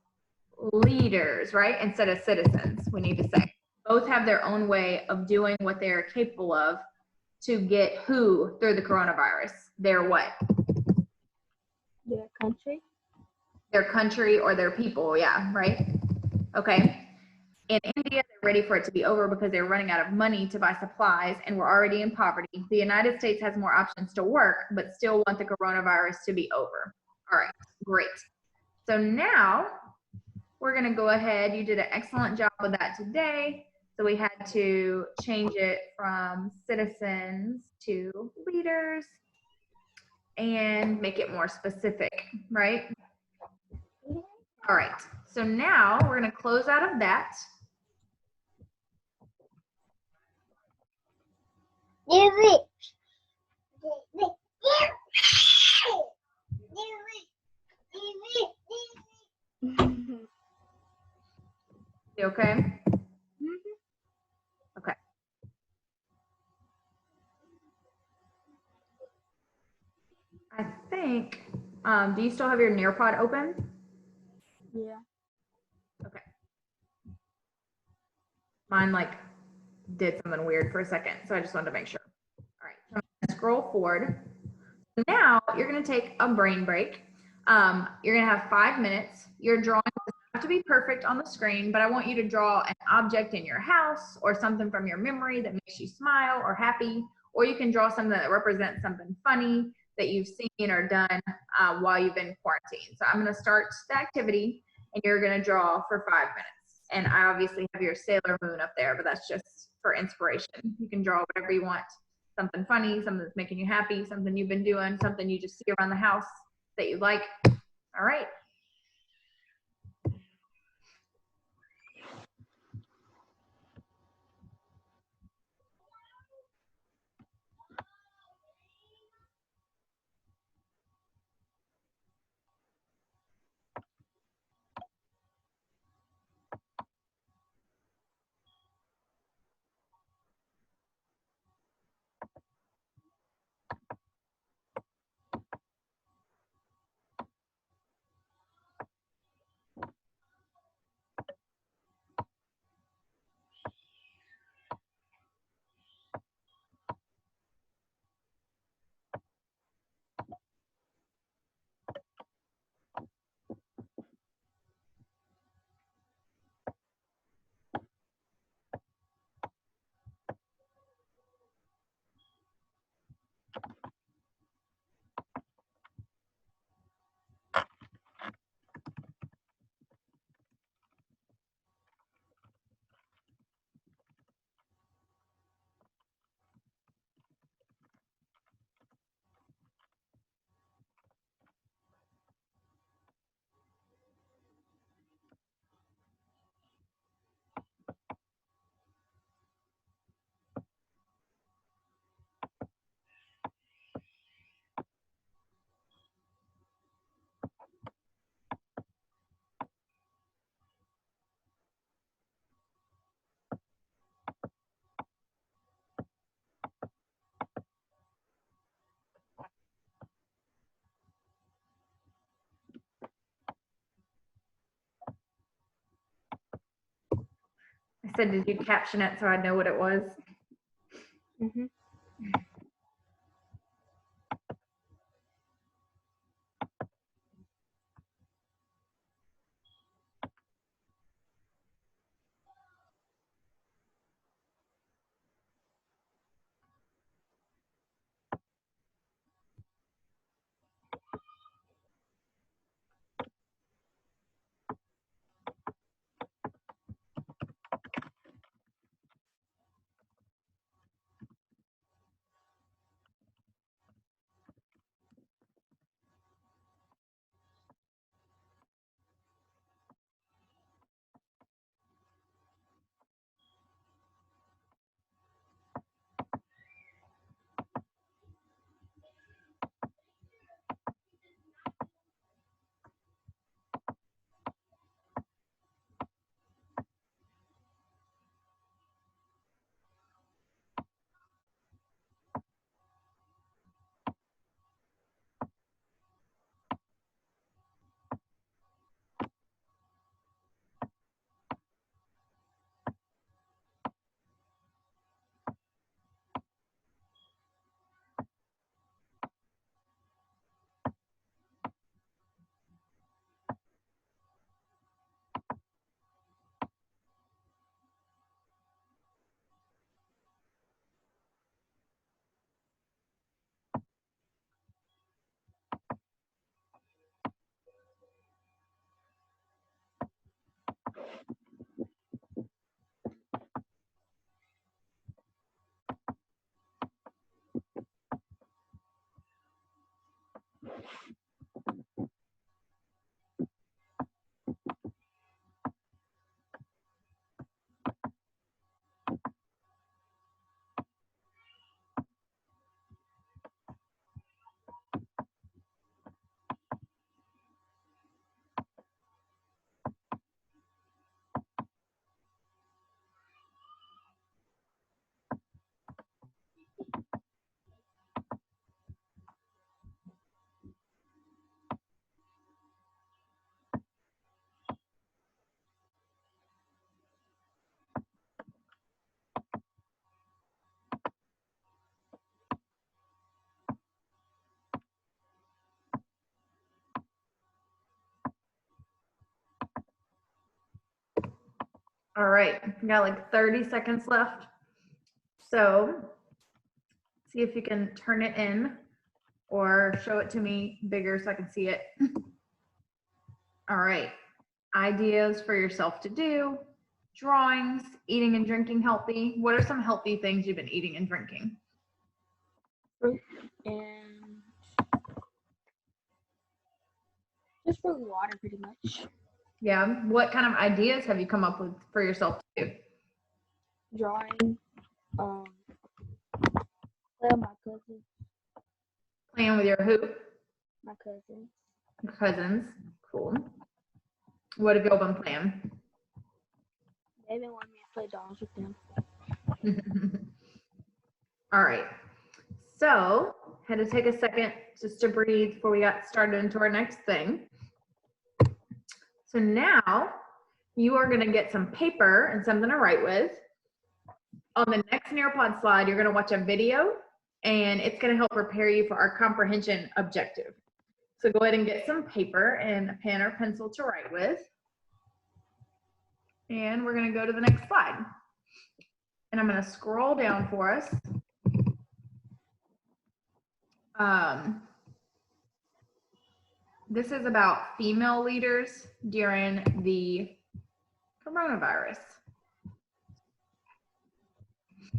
leaders, right, instead of citizens, we need to say, both have their own way of doing what they're capable of to get who through the coronavirus? Their what? Their country. Their country or their people, yeah, right? Okay. In India, they're ready for it to be over because they're running out of money to buy supplies and we're already in poverty. The United States has more options to work, but still want the coronavirus to be over. All right, great. So now we're going to go ahead. You did an excellent job with that today. So we had to change it from citizens to leaders and make it more specific, right? All right, so now we're gonna close out of that. You okay? Okay. I think, do you still have your Nearpod open? Yeah. Okay. Mine like did something weird for a second, so I just wanted to make sure. All right, so I'm gonna scroll forward. Now you're gonna take a brain break. You're gonna have 5 minutes. Your drawing doesn't have to be perfect on the screen, but I want you to draw an object in your house or something from your memory that makes you smile or happy, or you can draw something that represents something funny that you've seen or done while you've been quarantined. So I'm gonna start the activity and you're gonna draw for 5 minutes. And I obviously have your Sailor Moon up there, but that's just for inspiration. You can draw whatever you want. Something funny, something that's making you happy, something you've been doing, something you just see around the house that you like. All right. said, did you caption it so I know what it was? Mhm. All right, we got like 30 seconds left. So see if you can turn it in or show it to me bigger so I can see it. All right, ideas for yourself to do, drawings, eating and drinking healthy. What are some healthy things you've been eating and drinking? Fruit and just fruit and water, pretty much. Yeah, what kind of ideas have you come up with for yourself to do? Drawing, play with my cousin, Playing with your who? my cousin. Cousins. Cool. What have y'all been playing? They didn't want me to play dolls with them. All right. So, had to take a second just to breathe before we got started into our next thing. So now you are going to get some paper and something to write with. On the next Nearpod slide, you're going to watch a video and it's going to help prepare you for our comprehension objective. So go ahead and get some paper and a pen or pencil to write with. And we're going to go to the next slide. And I'm going to scroll down for us. This is about female leaders during the coronavirus.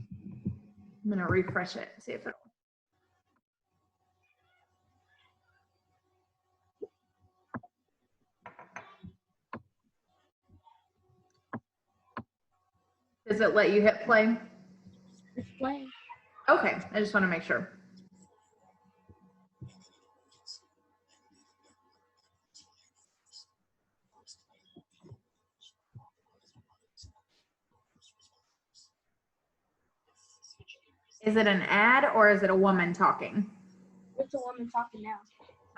I'm going to refresh it, see if it'll. Does it let you hit play? It's playing. Okay, I just want to make sure. Is it an ad or is it a woman talking? It's a woman talking now.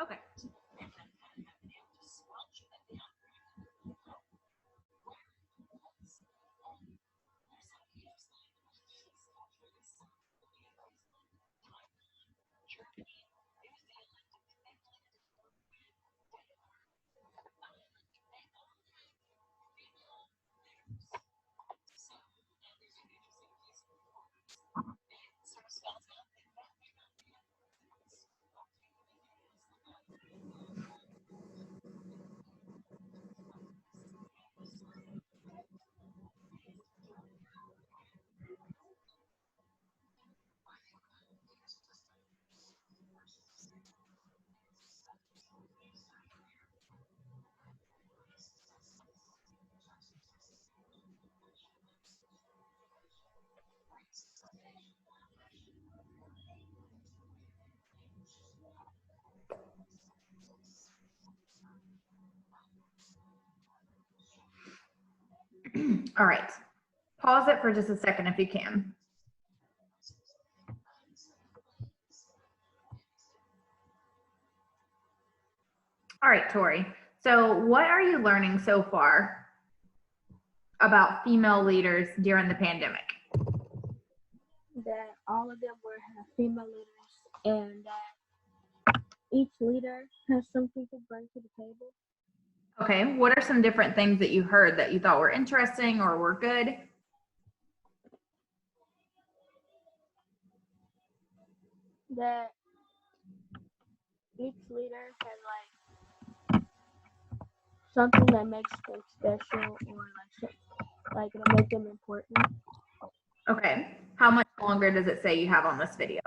Okay. All right. Pause it for just a second if you can. All right, Tori. So what are you learning so far about female leaders during the pandemic? That all of them were female leaders, and that each leader has something to bring to the table. Okay, what are some different things that you heard that you thought were interesting or were good? That each leader has something that makes them special, or like it'll make them important. Okay, how much longer does it say you have on this video?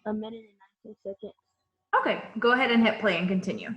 A minute and 19 seconds. Okay, go ahead and hit play and continue.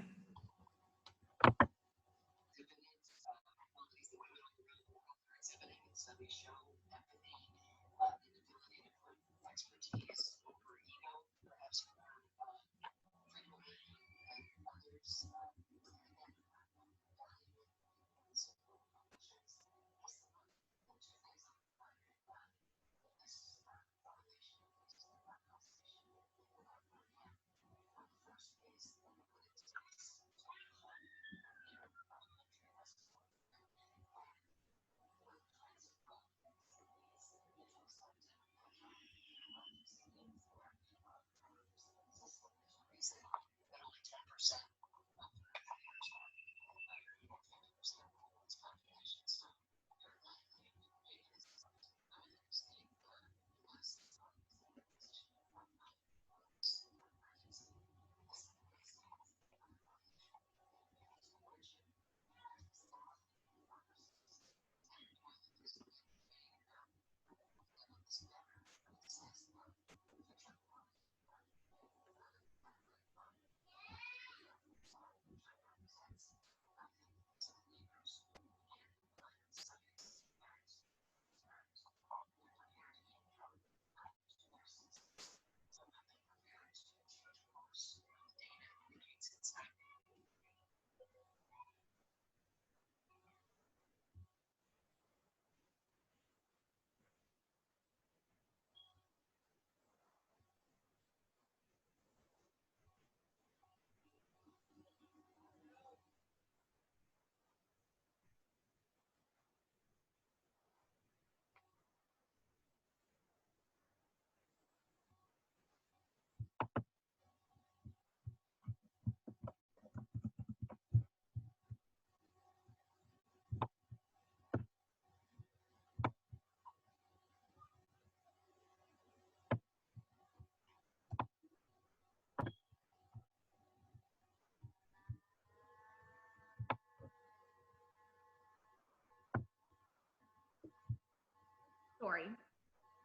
Tori,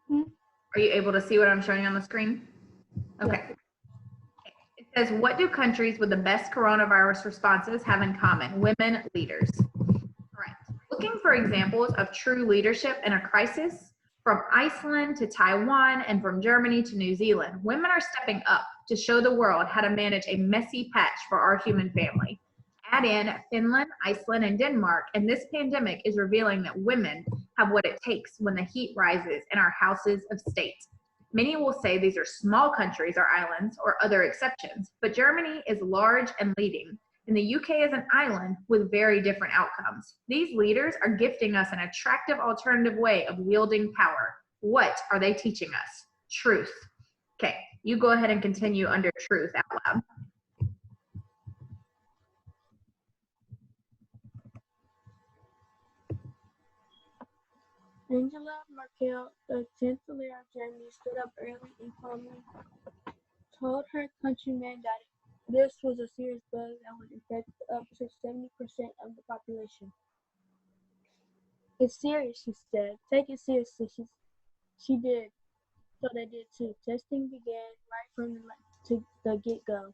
are you able to see what I'm showing on the screen? Okay. Yeah. It says, what do countries with the best coronavirus responses have in common? Women leaders. All right. Looking for examples of true leadership in a crisis, from Iceland to Taiwan and from Germany to New Zealand, women are stepping up to show the world how to manage a messy patch for our human family. Add in Finland, Iceland, and Denmark, and this pandemic is revealing that women have what it takes when the heat rises in our houses of state. Many will say these are small countries or islands or other exceptions, but Germany is large and leading. and the UK is an island with very different outcomes. These leaders are gifting us an attractive alternative way of wielding power. What are they teaching us? Truth. Okay, you go ahead and continue under truth out loud. Angela Merkel, the Chancellor of Germany, stood up early and calmly told her countrymen that this was a serious bug that would infect up to 70% of the population. It's serious, she said. Take it seriously. She did. So they did too. Testing began right from the get-go.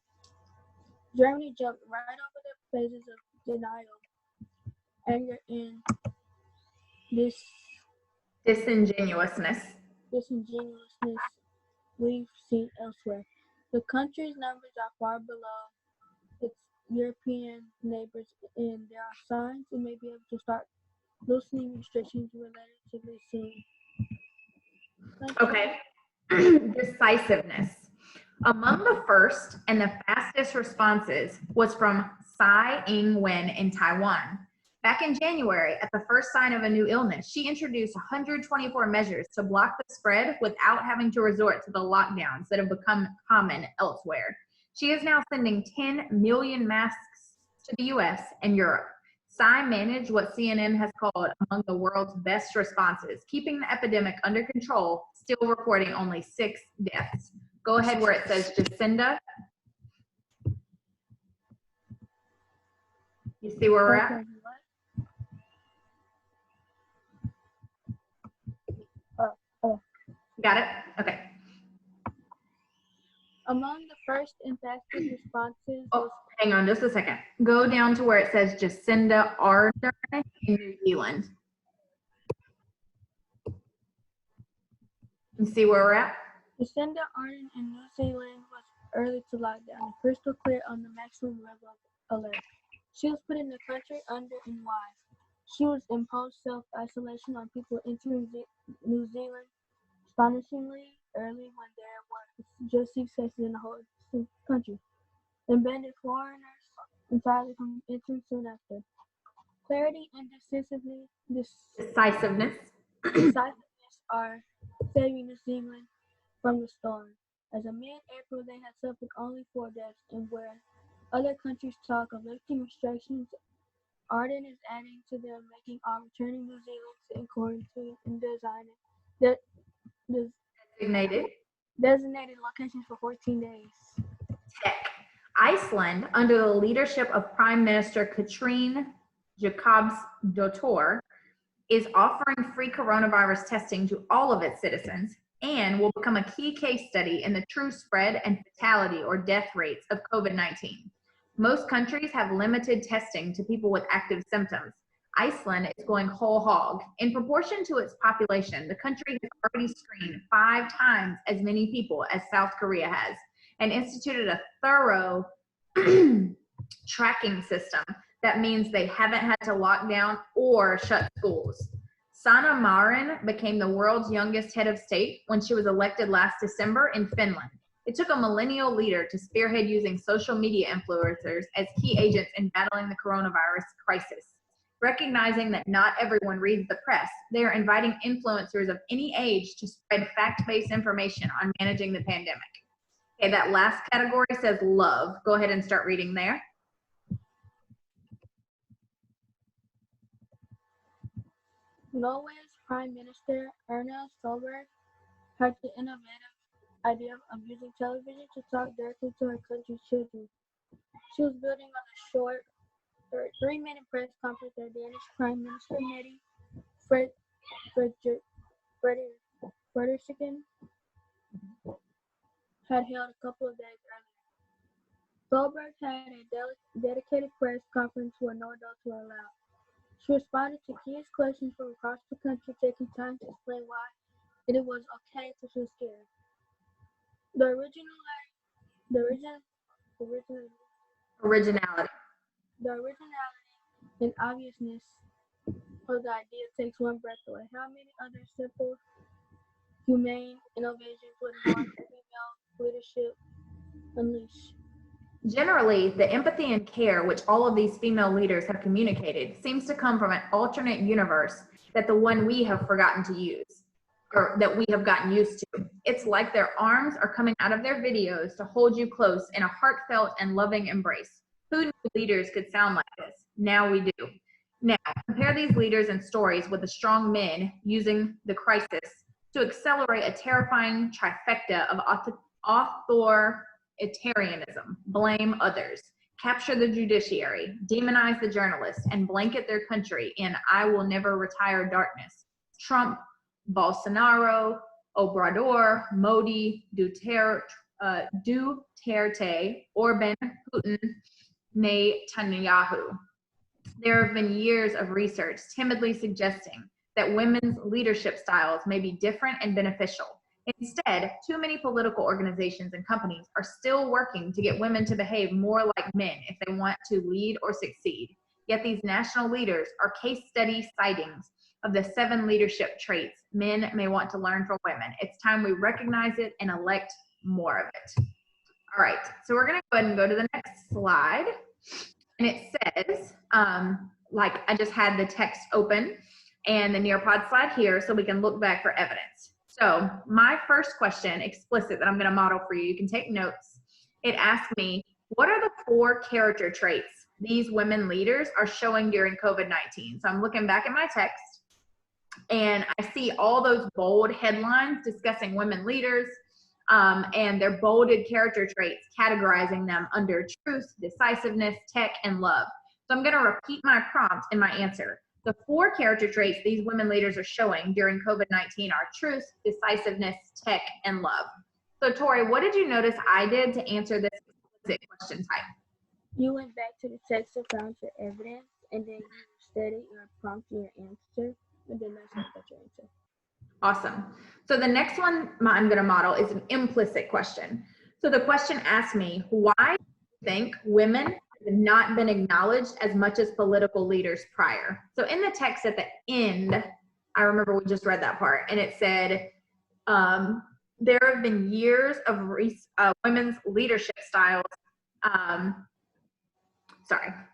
Germany jumped right over the phases of denial, anger, and Disingenuousness. disingenuousness we've seen elsewhere. The country's numbers are far below its European neighbors, and there are signs it may be able to start loosening restrictions relatively soon. Okay. Decisiveness. Among the first and the fastest responses was from Tsai Ing-wen in Taiwan. Back in January, at the first sign of a new illness, she introduced 124 measures to block the spread without having to resort to the lockdowns that have become common elsewhere. She is now sending 10 million masks to the US and Europe. Tsai managed what CNN has called among the world's best responses, keeping the epidemic under control, still reporting only 6 deaths. Go ahead where it says Jacinda. You see where we're at? Got it? Okay. Among the first and fastest responses Oh, hang on just a second. Go down to where it says Jacinda Ardern in New Zealand. You see where we're at? Jacinda Ardern in New Zealand was early to lockdown and crystal clear on the maximum level of alert. She was putting the country under and why. She was imposed self-isolation on people entering New Zealand astonishingly early when there were just 6 cases in the whole country, and banned foreigners entirely from entering soon after. Clarity and Decisiveness. decisiveness are saving New Zealand from the storm. As of mid-April, they had suffered only 4 deaths, and where other countries talk of lifting restrictions, Ardern is adding to them, making all returning New Zealanders in quarantine and designated locations for 14 days. Tech. Iceland, under the leadership of Prime Minister Katrín Jakobsdóttir, is offering free coronavirus testing to all of its citizens and will become a key case study in the true spread and fatality or death rates of COVID-19. Most countries have limited testing to people with active symptoms. Iceland is going whole hog. In proportion to its population, the country has already screened 5 times as many people as South Korea has and instituted a thorough tracking system. That means they haven't had to lock down or shut schools. Sanna Marin became the world's youngest head of state when she was elected last December in Finland. It took a millennial leader to spearhead using social media influencers as key agents in battling the coronavirus crisis. Recognizing that not everyone reads the press, they are inviting influencers of any age to spread fact-based information on managing the pandemic. Okay, that last category says love. Go ahead and start reading there. Norway's Prime Minister Erna Solberg had the innovative idea of using television to talk directly to her country's children. She was building on a short 3-minute press conference that Danish Prime Minister Mette Frederiksen had held a couple of days earlier. Solberg had a dedicated press conference where no adults were allowed. She responded to kids' questions from across the country, taking time to explain why it was okay to feel scared. The originality and obviousness of the idea takes one breath away. How many other simple, humane innovations would modern female leadership unleash? Generally, the empathy and care which all of these female leaders have communicated seems to come from an alternate universe that the one we have forgotten to use, or that we have gotten used to. It's like their arms are coming out of their videos to hold you close in a heartfelt and loving embrace. Who knew leaders could sound like this? Now we do. Now, compare these leaders and stories with the strong men using the crisis to accelerate a terrifying trifecta of authoritarianism, blame others, capture the judiciary, demonize the journalists, and blanket their country in I will never retire darkness. Trump, Bolsonaro, Obrador, Modi, Duterte, Orban, Putin, Netanyahu. There have been years of research timidly suggesting that women's leadership styles may be different and beneficial. Instead, too many political organizations and companies are still working to get women to behave more like men if they want to lead or succeed. Yet these national leaders are case study sightings of the 7 leadership traits men may want to learn from women. It's time we recognize it and elect more of it. All right, so we're going to go ahead and go to the next slide. And it says, like I just had the text open and the Nearpod slide here so we can look back for evidence. So my first question, explicit, that I'm going to model for you, you can take notes. It asked me, what are the 4 character traits these women leaders are showing during COVID-19? So I'm looking back at my text and I see all those bold headlines discussing women leaders and their bolded character traits, categorizing them under truth, decisiveness, tech, and love. So I'm going to repeat my prompt in my answer. The 4 character traits these women leaders are showing during COVID-19 are truth, decisiveness, tech, and love. So Tori, what did you notice I did to answer this explicit question type? You went back to the text and found your evidence, and then you stated your prompt and your answer, and then that's how you got your answer. Awesome. So the next one I'm going to model is an implicit question. So the question asks me, why do you think women have not been acknowledged as much as political leaders prior? So in the text at the end, I remember we just read that part, and it said, there have been years of women's leadership styles.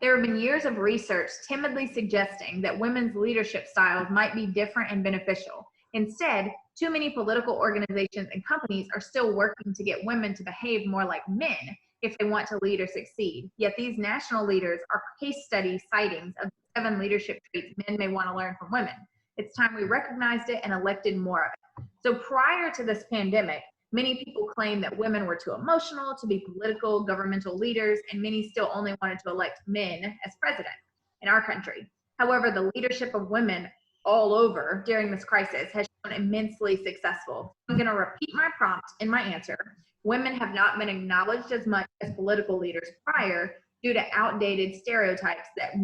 There have been years of research timidly suggesting that women's leadership styles might be different and beneficial. Instead, too many political organizations and companies are still working to get women to behave more like men if they want to lead or succeed. Yet these national leaders are case study sightings of 7 leadership traits men may want to learn from women. It's time we recognized it and elected more of it. So prior to this pandemic, many people claimed that women were too emotional to be political, governmental leaders, and many still only wanted to elect men as president in our country. However, the leadership of women all over during this crisis has shown immensely successful. I'm going to repeat my prompt in my answer. Women have not been acknowledged as much as political leaders prior due to outdated stereotypes that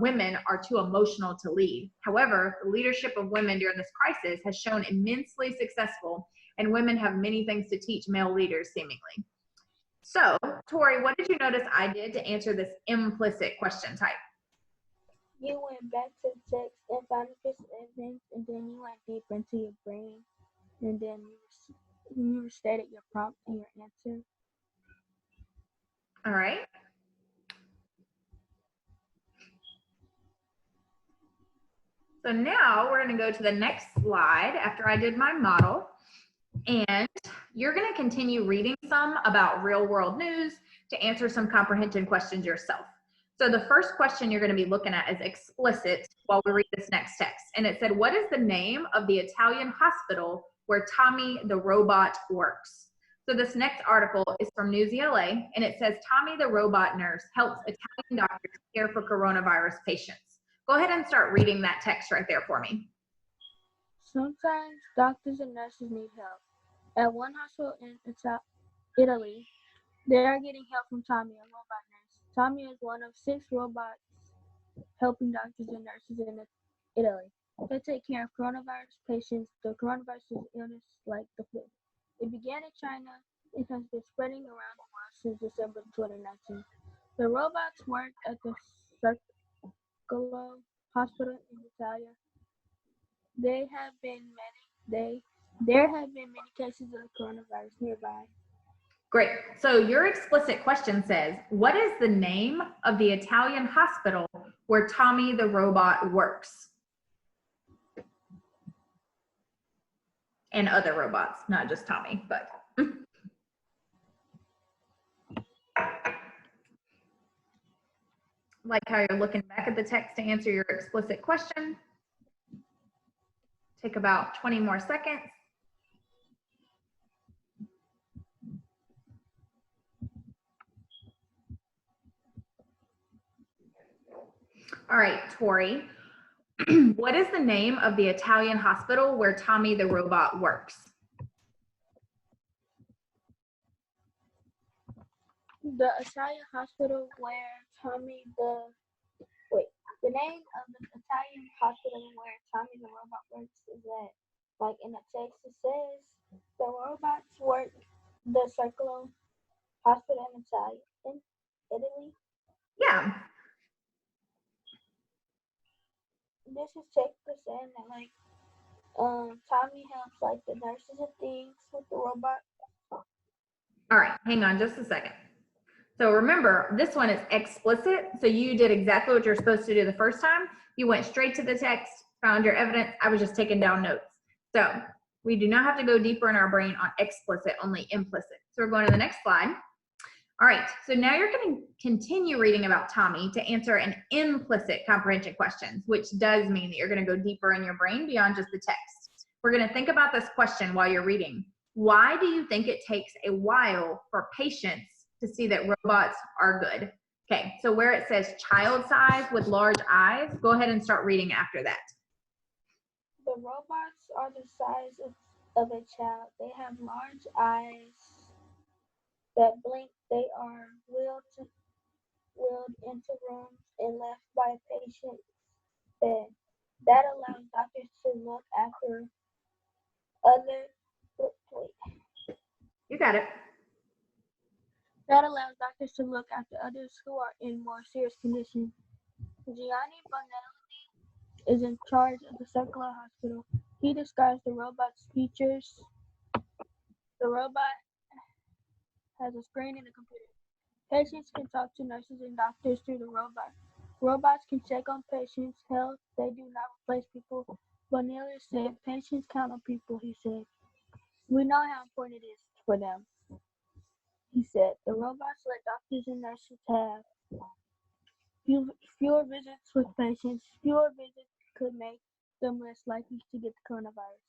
women are too emotional to lead. However, the leadership of women during this crisis has shown immensely successful, and women have many things to teach male leaders seemingly. So, Tori, what did you notice I did to answer this implicit question type? You went back to the text and found a piece of evidence, and then you went deeper into your brain, and then you stated your prompt and your answer. All right. So now we're going to go to the next slide after I did my model, and you're going to continue reading some about real world news to answer some comprehension questions yourself. So the first question you're going to be looking at is explicit while we read this next text. And it said, what is the name of the Italian hospital where Tommy the robot works? So this next article is from News ELA, and it says, Tommy the robot nurse helps Italian doctors care for coronavirus patients. Go ahead and start reading that text right there for me. Sometimes doctors and nurses need help. At one hospital in Italy, they are getting help from Tommy, a robot nurse. Tommy is one of 6 robots helping doctors and nurses in Italy. They take care of coronavirus patients. The coronavirus is illness like the flu. It began in China. It has been spreading around the world since December 2019. The robots work at the Circolo Hospital in Italia. There have been many cases of coronavirus nearby. Great. So your explicit question says, what is the name of the Italian hospital where Tommy the robot works? And other robots, not just Tommy, but. Like how you're looking back at the text to answer your explicit question. Take about 20 more seconds. All right, Tori, what is the name of the Italian hospital where Tommy the robot works? The Italian hospital where Tommy the the name of the Italian hospital where Tommy the robot works is that, like in the text, it says the robots work the Circolo Hospital in Italy. Yeah. This is text saying that like Tommy helps like the nurses and things with the robot. All right, hang on just a second. So remember, this one is explicit. So you did exactly what you're supposed to do the first time. You went straight to the text, found your evidence. I was just taking down notes. So we do not have to go deeper in our brain on explicit, only implicit. So we're going to the next slide. All right, so now you're going to continue reading about Tommy to answer an implicit comprehension questions, which does mean that you're going to go deeper in your brain beyond just the text. We're going to think about this question while you're reading. Why do you think it takes a while for patients to see that robots are good? Okay, so where it says child size with large eyes, go ahead and start reading after that. The robots are the size of a child. They have large eyes that blink. They are wheeled into rooms and left by a patient's bed. That allows doctors to look after You got it. That allows doctors to look after others who are in more serious conditions. Gianni Bonelli is in charge of the Circolo Hospital. He describes the robot's features. The robot has a screen and a computer. Patients can talk to nurses and doctors through the robot. Robots can check on patients' health. They do not replace people. Bonelli said, patients count on people, he said. We know how important it is for them. He said, the robots let doctors and nurses have fewer visits with patients. Fewer visits could make them less likely to get the coronavirus.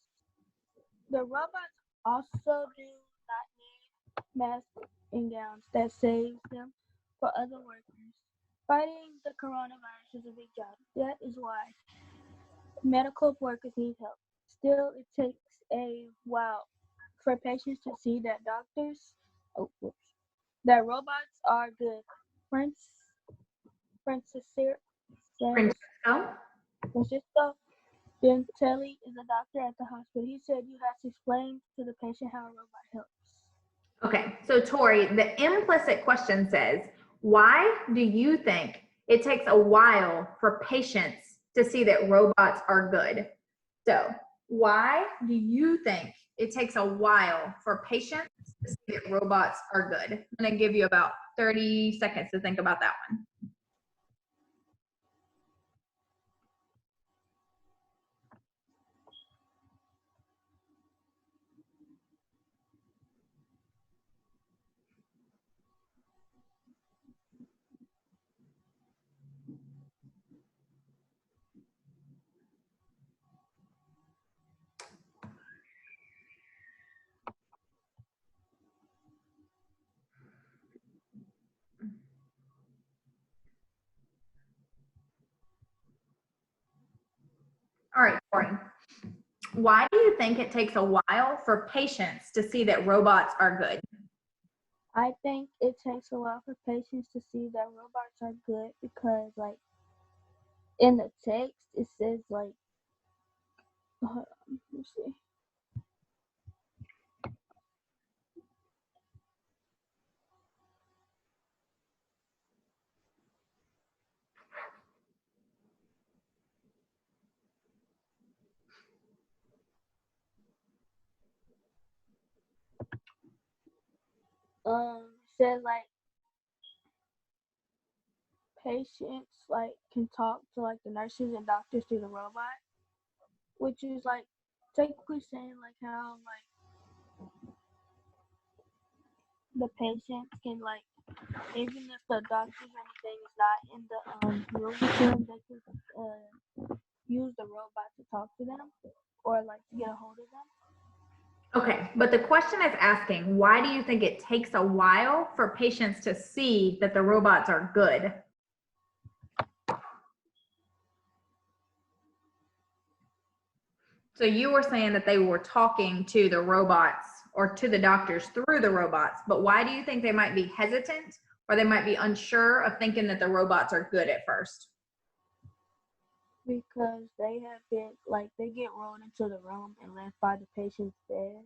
The robots also do not need masks and gowns. That saves them for other workers. Fighting the coronavirus is a big job. That is why medical workers need help. Still, it takes a while for patients to see that that robots are good. Francisco Dentelli is a doctor at the hospital. He said you have to explain to the patient how a robot helps. Okay, so Tori, the implicit question says, why do you think it takes a while for patients to see that robots are good? So why do you think it takes a while for patients to see that robots are good? I'm going to give you about 30 seconds to think about that one. All right, Tori. Why do you think it takes a while for patients to see that robots are good? I think it takes a while for patients to see that robots are good because, like, in the text, it says, like, let's see. said like patients like can talk to like the nurses and doctors through the robot, which is like technically saying like how like the patients can like even if the doctors or anything is not in the room with them, they can use the robot to talk to them or like to get a hold of them. Okay, but the question is asking, why do you think it takes a while for patients to see that the robots are good? So you were saying that they were talking to the robots or to the doctors through the robots, but why do you think they might be hesitant or they might be unsure of thinking that the robots are good at first? Because they have been like they get rolled into the room and left by the patient's bed.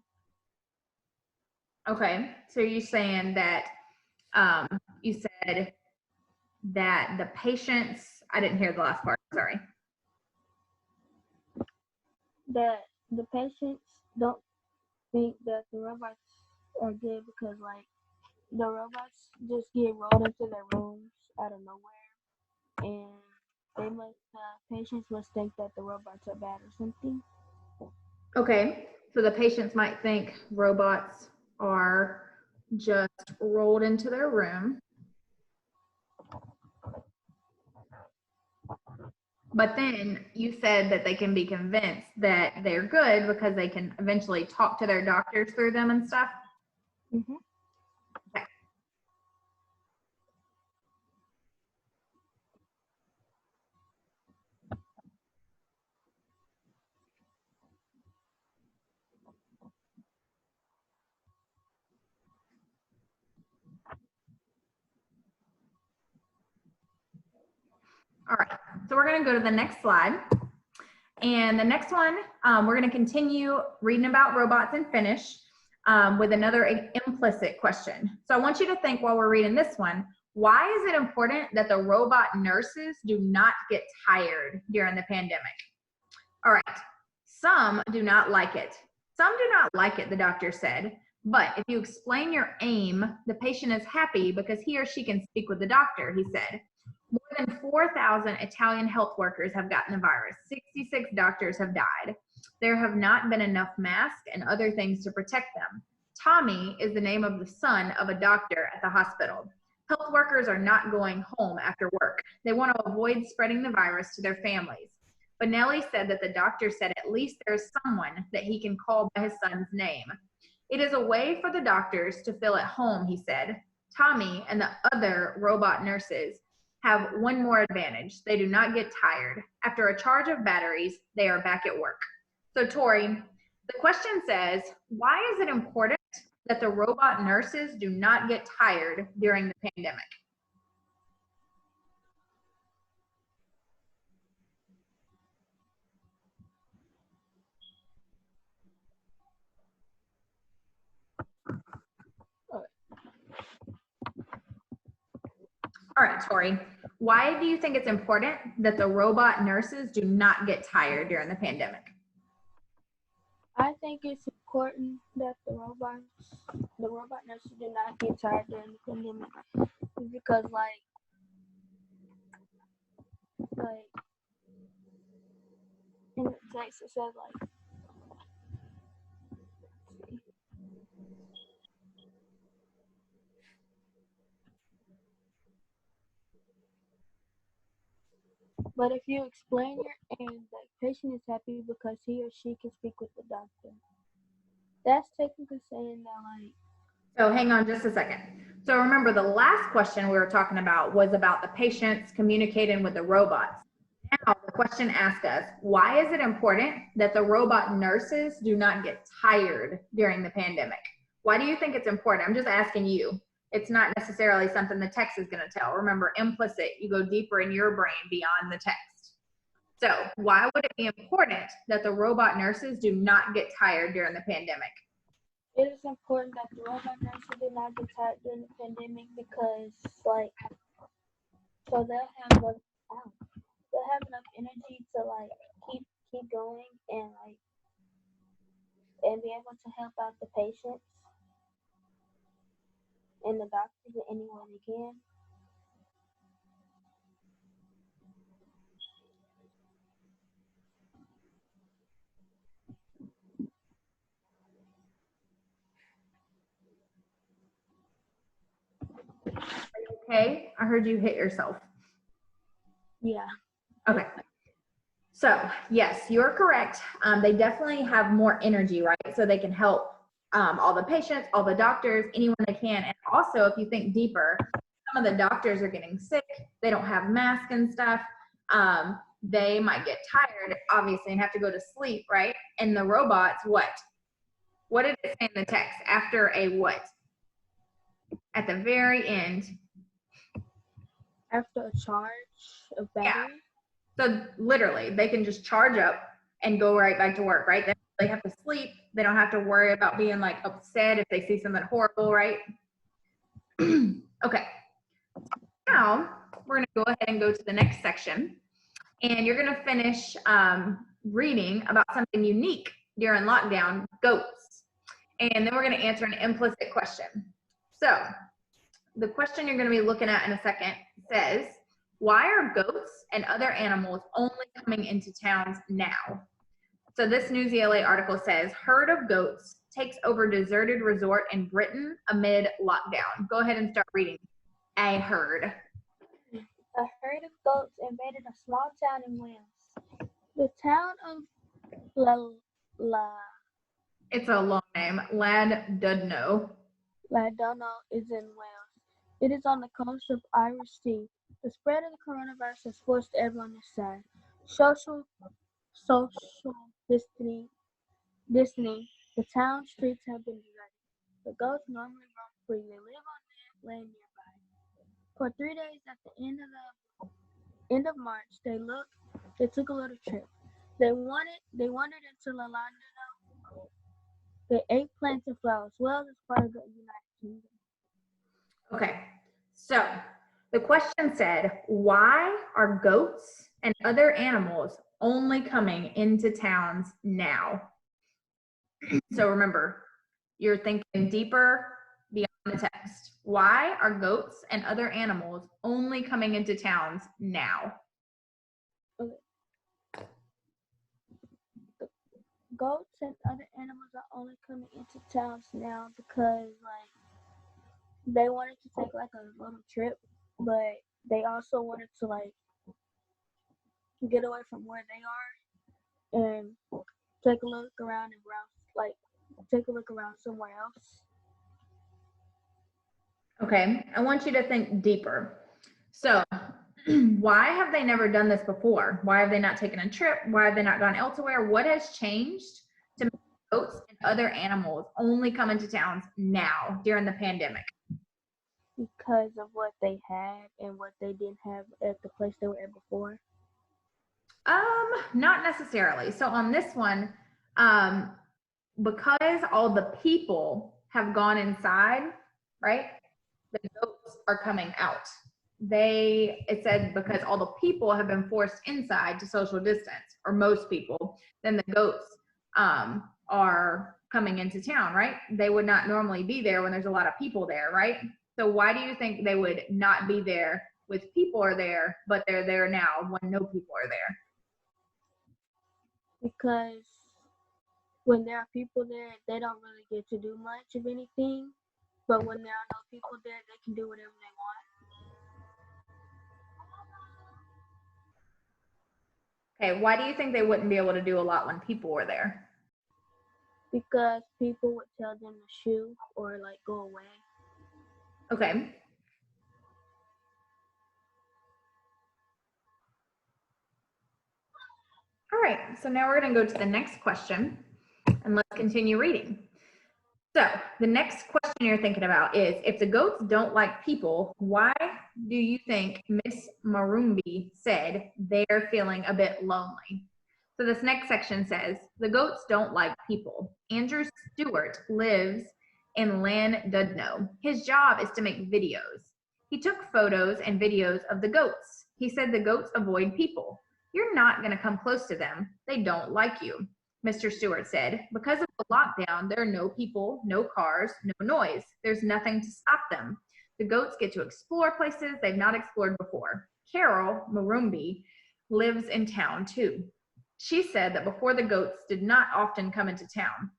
Okay, so you're saying that you said that the patients, I didn't hear the last part, sorry. That the patients don't think that the robots are good because like the robots just get rolled into their rooms out of nowhere, and patients must think that the robots are bad or something. Okay, so the patients might think robots are just rolled into their room. But then you said that they can be convinced that they're good because they can eventually talk to their doctors through them and stuff. Mm-hmm. Okay. All right, so we're going to go to the next slide. And the next one, we're going to continue reading about robots and finish with another implicit question. So I want you to think while we're reading this one, why is it important that the robot nurses do not get tired during the pandemic? All right, some do not like it. Some do not like it, the doctor said. But if you explain your aim, the patient is happy because he or she can speak with the doctor, he said. More than 4,000 Italian health workers have gotten the virus. 66 doctors have died. There have not been enough masks and other things to protect them. Tommy is the name of the son of a doctor at the hospital. Health workers are not going home after work. They want to avoid spreading the virus to their families. Bonelli said that the doctor said at least there's someone that he can call by his son's name. It is a way for the doctors to feel at home, he said. Tommy and the other robot nurses have one more advantage. They do not get tired. After a charge of batteries, they are back at work. So Tori, the question says, why is it important that the robot nurses do not get tired during the pandemic? All right, Tori, why do you think it's important that the robot nurses do not get tired during the pandemic? I think it's important that the robot nurses do not get tired during the pandemic because like in the text it says like but if you explain your aim, the patient is happy because he or she can speak with the doctor. That's technically saying that like. So hang on just a second. So remember the last question we were talking about was about the patients communicating with the robots. Now the question asks us, why is it important that the robot nurses do not get tired during the pandemic? Why do you think it's important? I'm just asking you. It's not necessarily something the text is going to tell. Remember, implicit, you go deeper in your brain beyond the text. So why would it be important that the robot nurses do not get tired during the pandemic? It is important that the robot nurses do not get tired during the pandemic because, like, so they'll have enough energy to like keep going and be able to help out the patients. and the doctors in any way they can. Okay, I heard you hit yourself. Yeah. Okay. So yes, you're correct. They definitely have more energy, right? So they can help all the patients, all the doctors, anyone they can. And also, if you think deeper, some of the doctors are getting sick. They don't have masks and stuff. They might get tired, obviously, and have to go to sleep, right? And the robots, what? What did it say in the text? After a what? At the very end. After a charge of battery. So literally, they can just charge up and go right back to work, right? They have to sleep. They don't have to worry about being like upset if they see something horrible, right? Okay. Now we're going to go ahead and go to the next section, and you're going to finish reading about something unique during lockdown: goats. And then we're going to answer an implicit question. So the question you're going to be looking at in a second says, why are goats and other animals only coming into towns now? So this News ELA article says, herd of goats takes over deserted resort in Britain amid lockdown. Go ahead and start reading. A herd. A herd of goats invaded a small town in Wales. The town of It's a long name. Llandudno. Llandudno is in Wales. It is on the coast of Irish Sea. The spread of the coronavirus has forced everyone inside. Social distancing. The town streets have been deserted. The goats normally roam free. They live on land nearby. For 3 days at the end of March, they took a little trip. They wandered into Llandudno. They ate plants and flowers. Wales is part of the United Kingdom. Okay, so the question said, why are goats and other animals only coming into towns now? So remember, you're thinking deeper beyond the text. Why are goats and other animals only coming into towns now? Okay. Goats and other animals are only coming into towns now because they wanted to take like a little trip, but they also wanted to like get away from where they are and take a look around take a look around somewhere else. Okay, I want you to think deeper. So why have they never done this before? Why have they not taken a trip? Why have they not gone elsewhere? What has changed to make goats and other animals only come into towns now during the pandemic? Because of what they had and what they didn't have at the place they were at before. Not necessarily. So on this one, because all the people have gone inside, right? The goats are coming out. It said because all the people have been forced inside to social distance, or most people, then the goats are coming into town, right? They would not normally be there when there's a lot of people there, right? So why do you think they would not be there with people are there, but they're there now when no people are there? Because when there are people there, they don't really get to do much of anything. But when there are no people there, they can do whatever they want. Okay, why do you think they wouldn't be able to do a lot when people were there? Because people would tell them to shoo or like go away. Okay. All right, so now we're going to go to the next question and let's continue reading. So the next question you're thinking about is, if the goats don't like people, why do you think Miss Marumbi said they're feeling a bit lonely? So this next section says, the goats don't like people. Andrew Stewart lives in Llandudno. His job is to make videos. He took photos and videos of the goats. He said the goats avoid people. You're not going to come close to them. They don't like you. Mr. Stewart said. Because of the lockdown, there are no people, no cars, no noise. There's nothing to stop them. The goats get to explore places they've not explored before. Carol Marumbi lives in town too. She said that before the goats did not often come into town.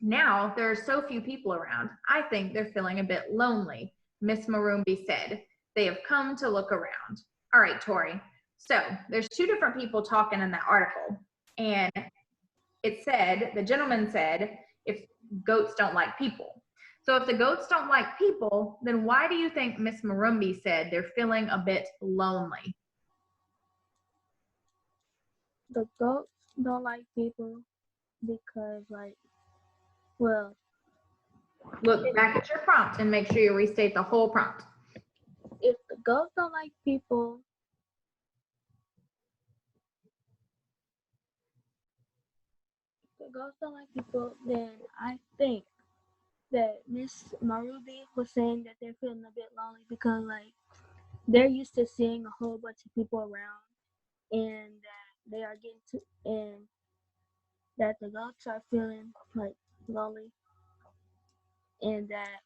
Now there are so few people around. I think they're feeling a bit lonely, Miss Marumbi said. They have come to look around. All right, Tori. So there's two different people talking in that article. And it said, the gentleman said, if goats don't like people. So if the goats don't like people, then why do you think Miss Marumbi said they're feeling a bit lonely? The goats don't like people because, like, well, Look back at your prompt and make sure you restate the whole prompt. if the goats don't like people, then I think that Miss Marubi was saying that they're feeling a bit lonely because, like, they're used to seeing a whole bunch of people around, and that they are getting to, and that the goats are feeling like lonely, and that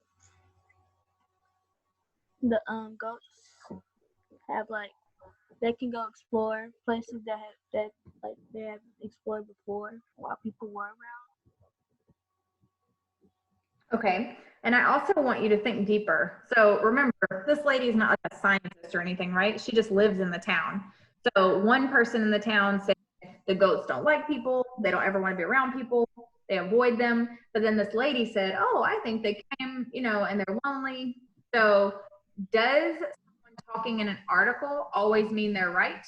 the goats have, like, they can go explore places that like they haven't explored before while people were around. Okay. And I also want you to think deeper. So remember, this lady is not like a scientist or anything, right? She just lives in the town. So one person in the town said the goats don't like people. They don't ever want to be around people. They avoid them. But then this lady said, oh, I think they came, and they're lonely. So does someone talking in an article always mean they're right?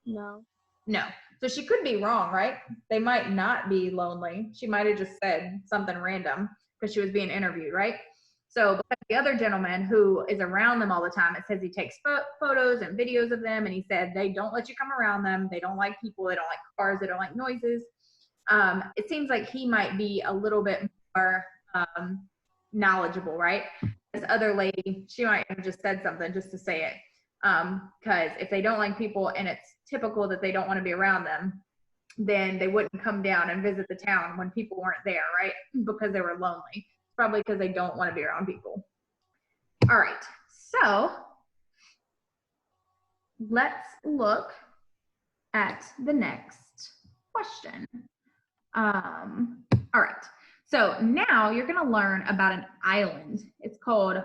No. No. So she could be wrong, right? They might not be lonely. She might have just said something random because she was being interviewed, right? So the other gentleman who is around them all the time, it says he takes photos and videos of them, and he said they don't let you come around them. They don't like people. They don't like cars. They don't like noises. It seems like he might be a little bit more knowledgeable, right? This other lady, she might have just said something just to say it. Because if they don't like people and it's typical that they don't want to be around them, then they wouldn't come down and visit the town when people weren't there, right? Because they were lonely. Probably because they don't want to be around people. All right, so let's look at the next question. All right, so now you're going to learn about an island. It's called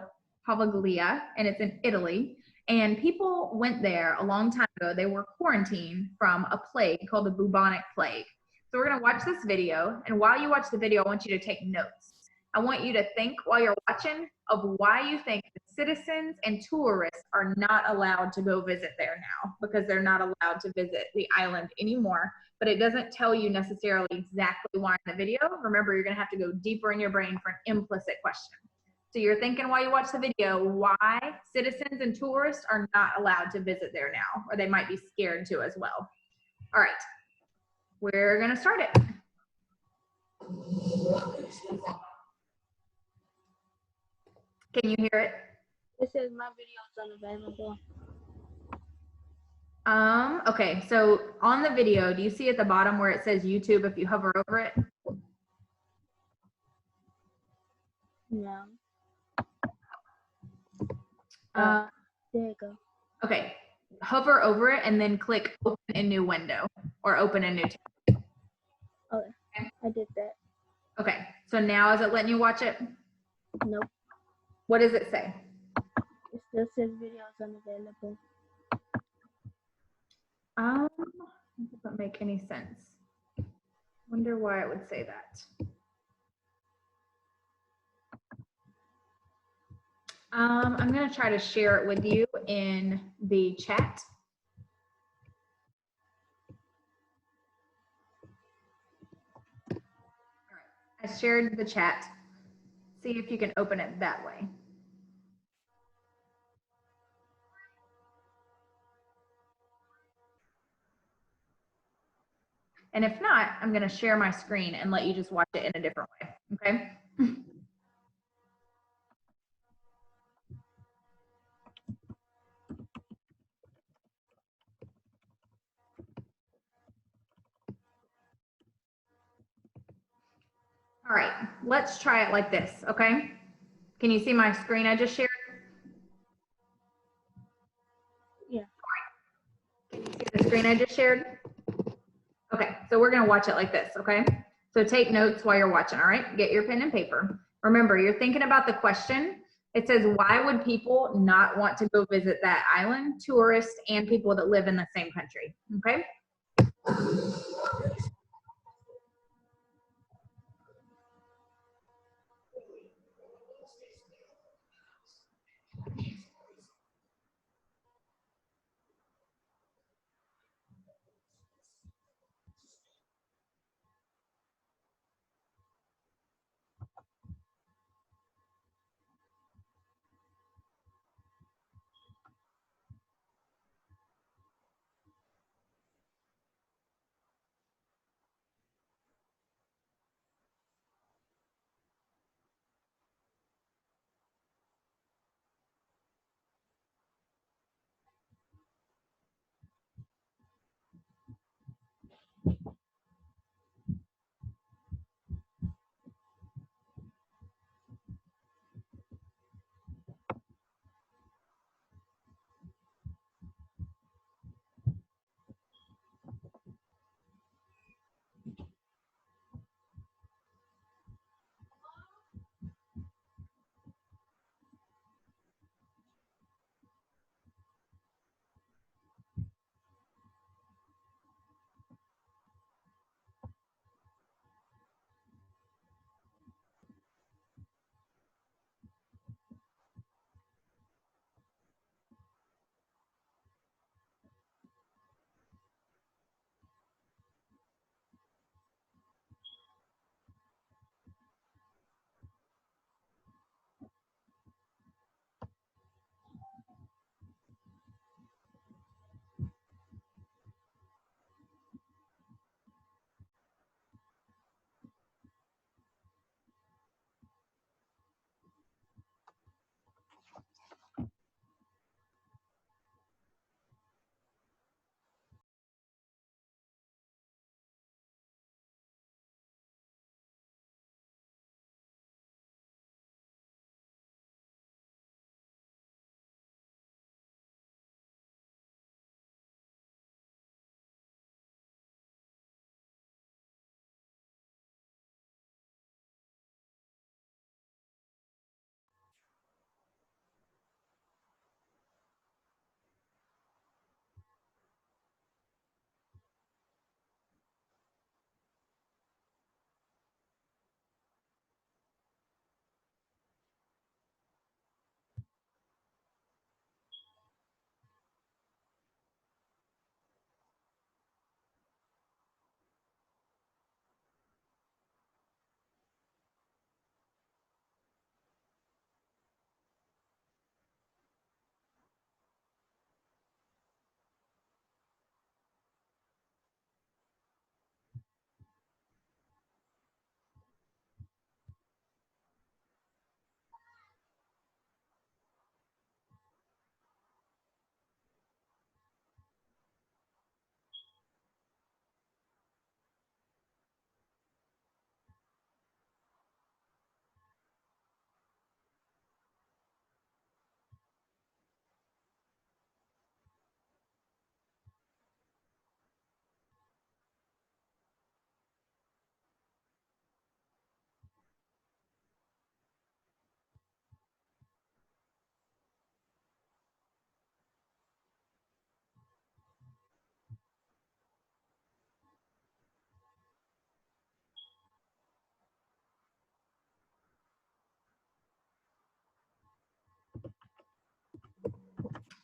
Poveglia, and it's in Italy. And people went there a long time ago. They were quarantined from a plague called the bubonic plague. So we're going to watch this video. And while you watch the video, I want you to take notes. I want you to think while you're watching of why you think the citizens and tourists are not allowed to go visit there now, because they're not allowed to visit the island anymore. But it doesn't tell you necessarily exactly why in the video. Remember, you're going to have to go deeper in your brain for an implicit question. So you're thinking while you watch the video why citizens and tourists are not allowed to visit there now, or they might be scared to as well. All right, we're going to start it. Can you hear it? It says my video is unavailable. Okay, so on the video, do you see at the bottom where it says YouTube if you hover over it? No. There you go. Okay, hover over it and then click open a new window or open a new tab. Okay, I did that. Okay, so now is it letting you watch it? Nope. What does it say? It still says video is unavailable. It doesn't make any sense. Wonder why it would say that. I'm gonna try to share it with you in the chat. All right, I shared the chat. See if you can open it that way. And if not, I'm gonna share my screen and let you just watch it in a different way, okay? All right, let's try it like this, okay? Can you see my screen I just shared? Yeah. Can you see the screen I just shared? Okay, so we're gonna watch it like this, okay? So take notes while you're watching, all right? Get your pen and paper. Remember, you're thinking about the question. It says, why would people not want to go visit that island? Tourists and people that live in the same country, okay?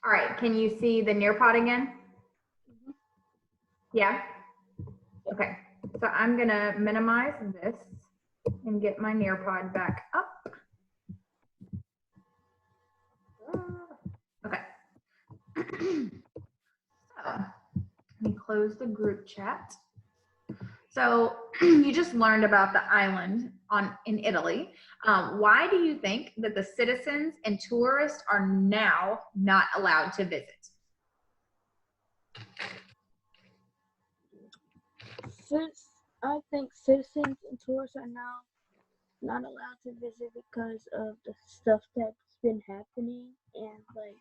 All right, can you see the Nearpod again? Mhm. Yeah? Okay, so I'm gonna minimize this and get my Nearpod back up. Okay. So, let me close the group chat. So you just learned about the island in Italy. Why do you think that the citizens and tourists are now not allowed to visit? Since I think citizens and tourists are now not allowed to visit because of the stuff that's been happening and like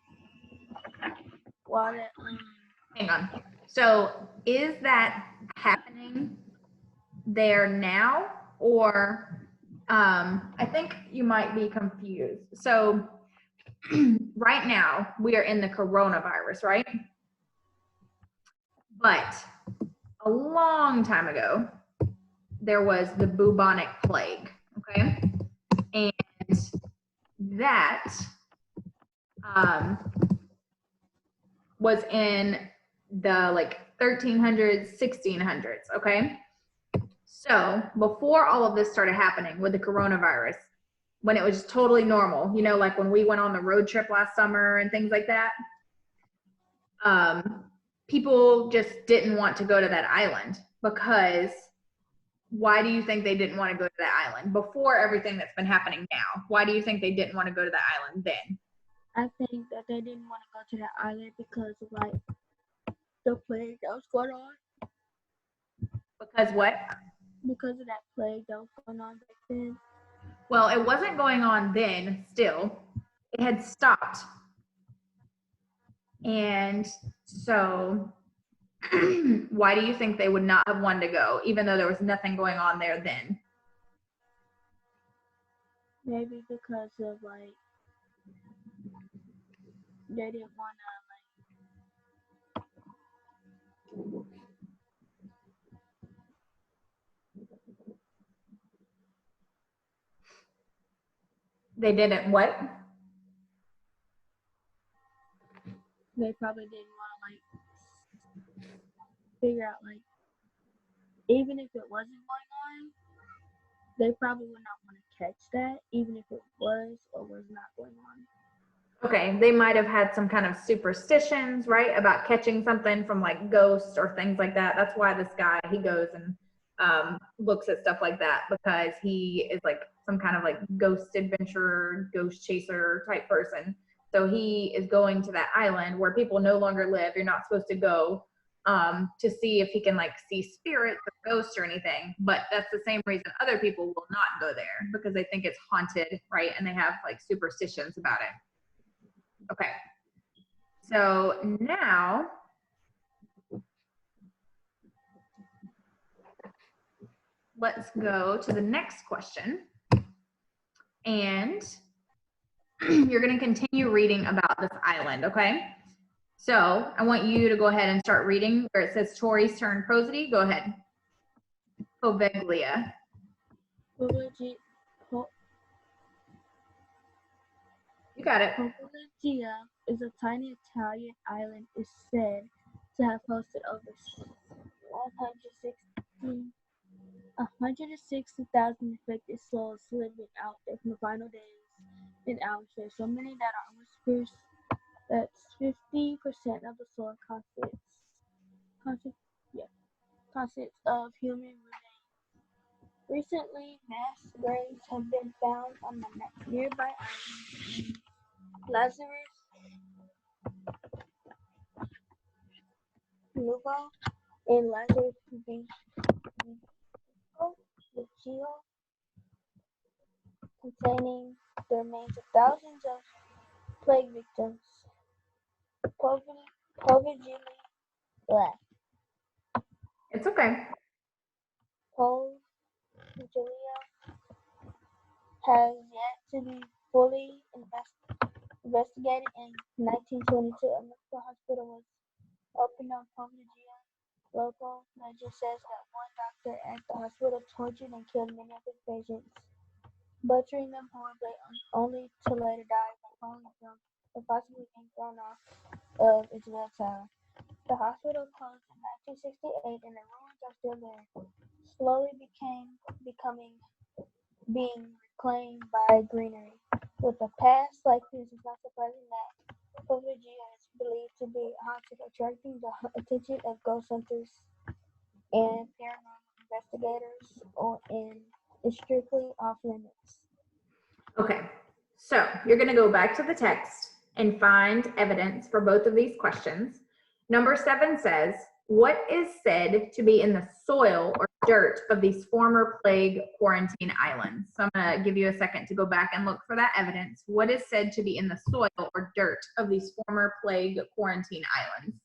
while that Hang on. So is that happening there now, or I think you might be confused. So right now we are in the coronavirus, right? But a long time ago, there was the bubonic plague, okay? And that was in the like 1300s, 1600s, okay? So before all of this started happening with the coronavirus, when it was totally normal, you know, like when we went on the road trip last summer and things like that, people just didn't want to go to that island because why do you think they didn't want to go to that island before everything that's been happening now? Why do you think they didn't want to go to that island then? I think that they didn't want to go to that island because of like the plague that was going on. Because what? Because of that plague that was going on back then. Well, it wasn't going on then still. It had stopped. And so why do you think they would not have wanted to go, even though there was nothing going on there then? Maybe because of like they didn't want to They didn't what? they probably didn't want to like figure out like even if it wasn't going on, they probably would not want to catch that, even if it was or was not going on. Okay, they might have had some kind of superstitions, right, about catching something from like ghosts or things like that. That's why this guy, he goes and looks at stuff like that, because he is like some kind of like ghost adventurer, ghost chaser type person. So he is going to that island where people no longer live. You're not supposed to go to see if he can like see spirits or ghosts or anything. But that's the same reason other people will not go there, because they think it's haunted, right? And they have like superstitions about it. Okay. So now let's go to the next question. And you're going to continue reading about this island, okay? So I want you to go ahead and start reading where it says Tori's turn. Prosody, go ahead. Poveglia. You got it. Poveglia is a tiny Italian island. Is said to have hosted over 160,000 affected souls living out their final days and hours there. So many that are whispers that's 50% of the soul consists of human remains. Recently, mass graves have been found on the nearby island. Lazarus Nuvo and Lazarus Vigio, containing the remains of thousands of plague victims. Poveglia It's okay. has yet to be fully investigated. In 1922, a medical hospital was opened on Poveglia. Local legend says that one doctor at the hospital tortured and killed many of his patients, butchering them horribly, only to later die by falling drunk or possibly being thrown off of its bell tower. The hospital closed in 1968 and the ruins are still there, slowly being reclaimed by greenery. With a past like this, it's not surprising that Poveglia is believed to be haunted, attracting the attention of ghost hunters and paranormal investigators, and is strictly off limits. Okay. So you're going to go back to the text and find evidence for both of these questions. Number 7 says, What is said to be in the soil or dirt of these former plague quarantine islands? So I'm going to give you a second to go back and look for that evidence. What is said to be in the soil or dirt of these former plague quarantine islands?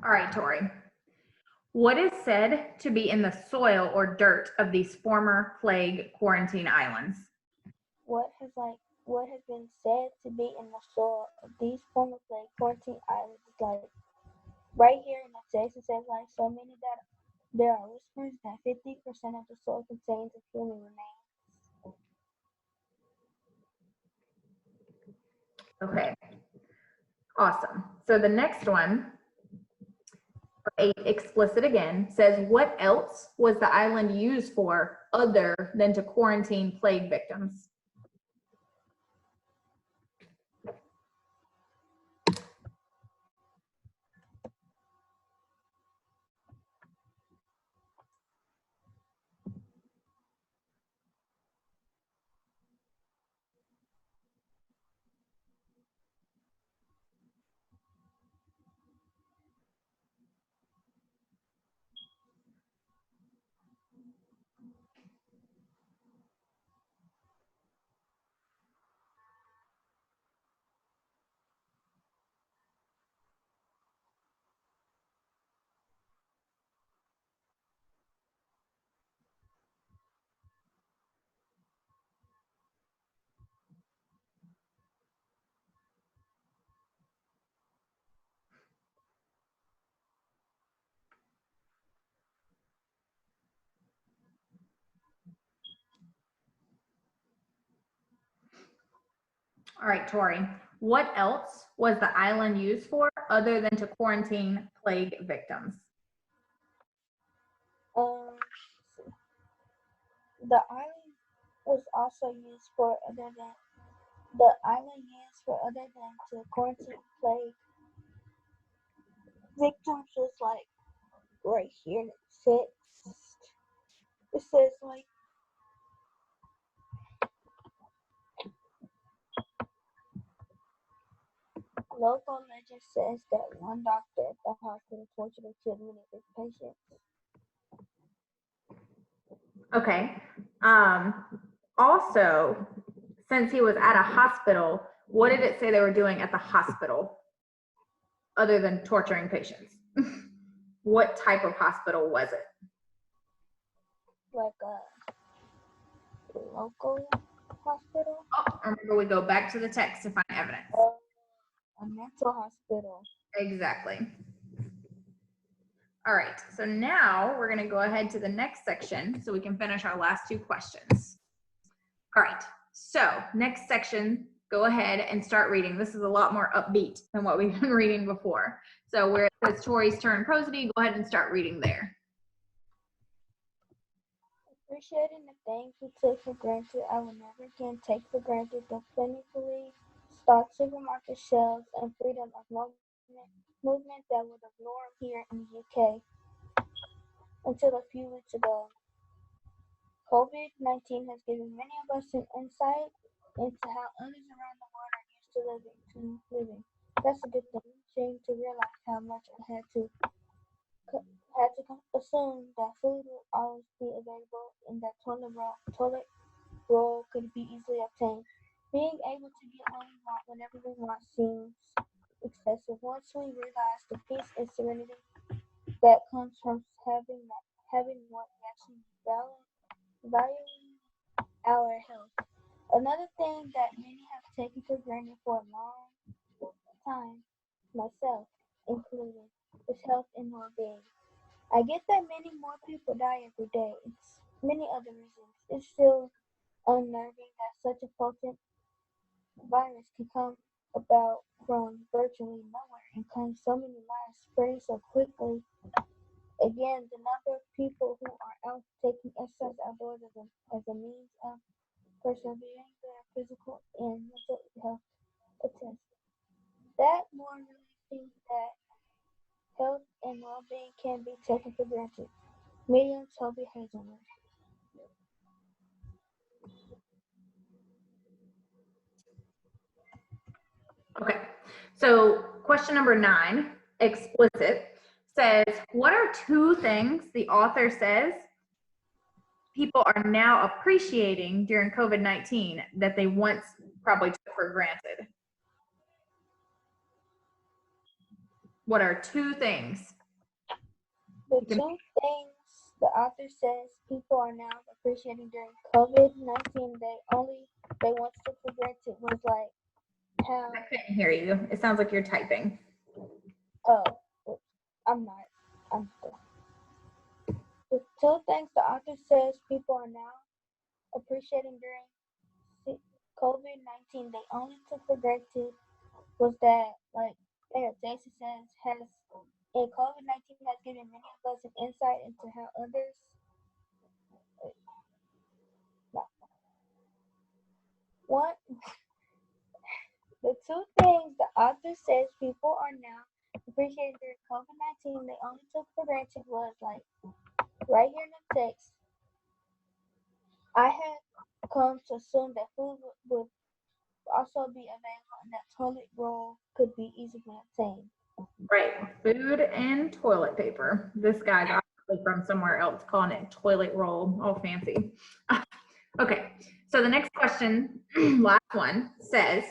All right, Tori. What is said to be in the soil or dirt of these former plague quarantine islands? What has been said to be in the soil of these former plague quarantine islands is like right here in the text it says like so many that there are whispers that 50% of the soil contains a human remains. Okay, awesome. So the next one, 8 explicit again, says what else was the island used for other than to quarantine plague victims? All right, Tori, what else was the island used for other than to quarantine plague victims? The island was also used for other than to quarantine plague victims was like right here in the text. It says like local legend says that one doctor at the hospital tortured and killed many of his patients. Okay. Also, since he was at a hospital, what did it say they were doing at the hospital other than torturing patients? What type of hospital was it? Like a local hospital? Oh, remember, we go back to the text to find evidence. A mental hospital. Exactly. All right, so now we're gonna go ahead to the next section so we can finish our last 2 questions. All right, so next section, go ahead and start reading. This is a lot more upbeat than what we've been reading before. So where it says Tori's turn prosody, go ahead and start reading there. Appreciating the things we took for granted, I will never again take for granted the plentifully stocked supermarket shelves and freedom of movement that was the norm here in the UK until a few weeks ago. COVID-19 has given many of us an insight into how others around the world are used to living. That's a good thing. Shame to realize how much I had to assume that food would always be available and that toilet roll could be easily obtained. Being able to get what we want whenever we want seems excessive. Once we realize the peace and serenity that comes from having what we actually value, valuing our health. Another thing that many have taken for granted for a long time, myself included, is health and well-being. I get that many more people die every day. It's many other reasons. It's still unnerving that such a potent virus can come about from virtually nowhere and claim so many lives, spreading so quickly. Again, the number of people who are out taking exercise outdoors as a means of persevering their physical and mental health attest. That more realizing that health and well-being can be taken for granted. Medium Toby Hazelwood. Okay, so question number 9, explicit, says, what are 2 things the author says people are now appreciating during COVID-19 that they once probably took for granted? What are 2 things? The 2 things the author says people are now appreciating during COVID-19 they once took for granted was like how. I couldn't hear you. It sounds like you're typing. Oh, I'm not. I'm still. The 2 things the author says people are now appreciating during COVID-19 they only took for granted was that, like Jason says, COVID-19 has given many of us an insight into how others. No. One, the 2 things the author says people are now appreciating during COVID-19 they only took for granted was like right here in the text. I had come to assume that food would also be available and that toilet roll could be easily obtained. Right, food and toilet paper. This guy's obviously from somewhere else calling it toilet roll, all fancy. Okay, so the next question, last one, says,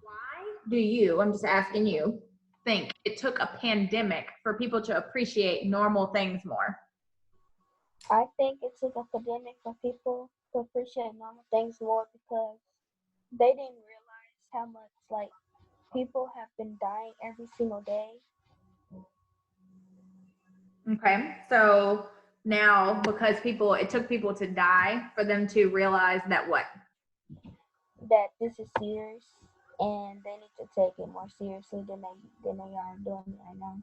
why do you, I'm just asking you, think it took a pandemic for people to appreciate normal things more? I think it took a pandemic for people to appreciate normal things more because they didn't realize how much like people have been dying every single day. Okay, so now because it took people to die for them to realize that what? That this is serious and they need to take it more seriously than they are doing it right now.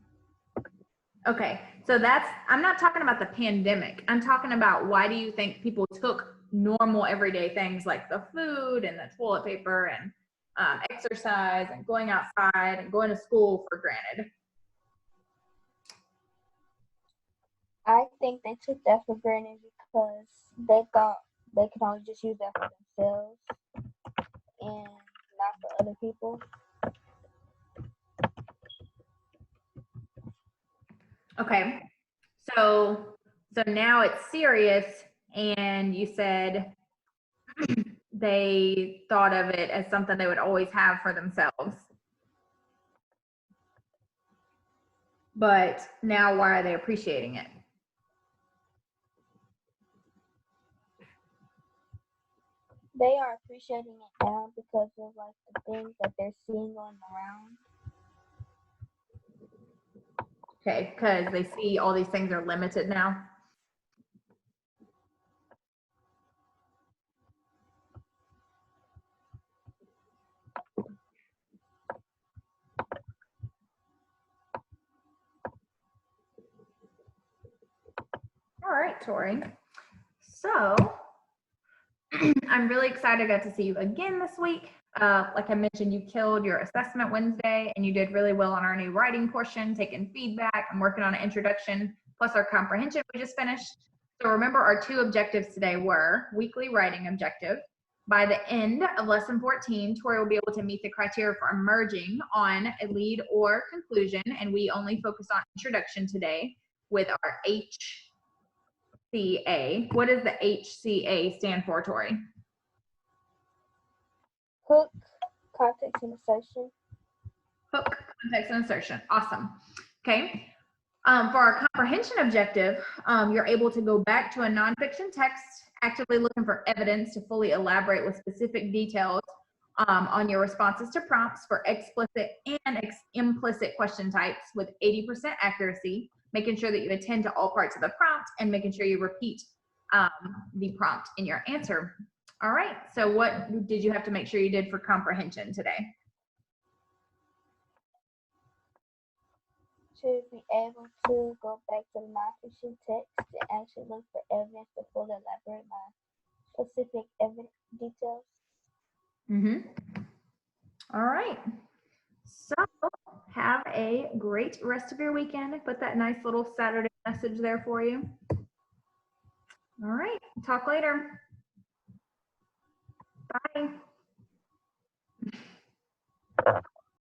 Okay, so I'm not talking about the pandemic. I'm talking about why do you think people took normal everyday things like the food and the toilet paper and exercise and going outside and going to school for granted? I think they took that for granted because they thought they could only just use that for themselves and not for other people. Okay, so now it's serious, and you said they thought of it as something they would always have for themselves. But now why are they appreciating it? They are appreciating it now because of like the things that they're seeing going around. Okay, because they see all these things are limited now. All right, Tori. So I'm really excited I got to see you again this week. Like I mentioned, you killed your assessment Wednesday and you did really well on our new writing portion, taking feedback. I'm working on an introduction plus our comprehension we just finished. So remember our 2 objectives today were weekly writing objective. By the end of lesson 14, Tori will be able to meet the criteria for emerging on a lead or conclusion. And we only focus on introduction today with our HCA. What does the HCA stand for, Tori? Hook, context, and assertion. Hook, context, and assertion. Awesome. Okay. For our comprehension objective, you're able to go back to a nonfiction text actively looking for evidence to fully elaborate with specific details on your responses to prompts for explicit and implicit question types with 80% accuracy, making sure that you attend to all parts of the prompt and making sure you repeat the prompt in your answer. All right, so what did you have to make sure you did for comprehension today? To be able to go back to the non-fiction text and actually look for evidence to fully elaborate my specific evidence details. All right. So have a great rest of your weekend. Put that nice little Saturday message there for you. All right. Talk later. Bye.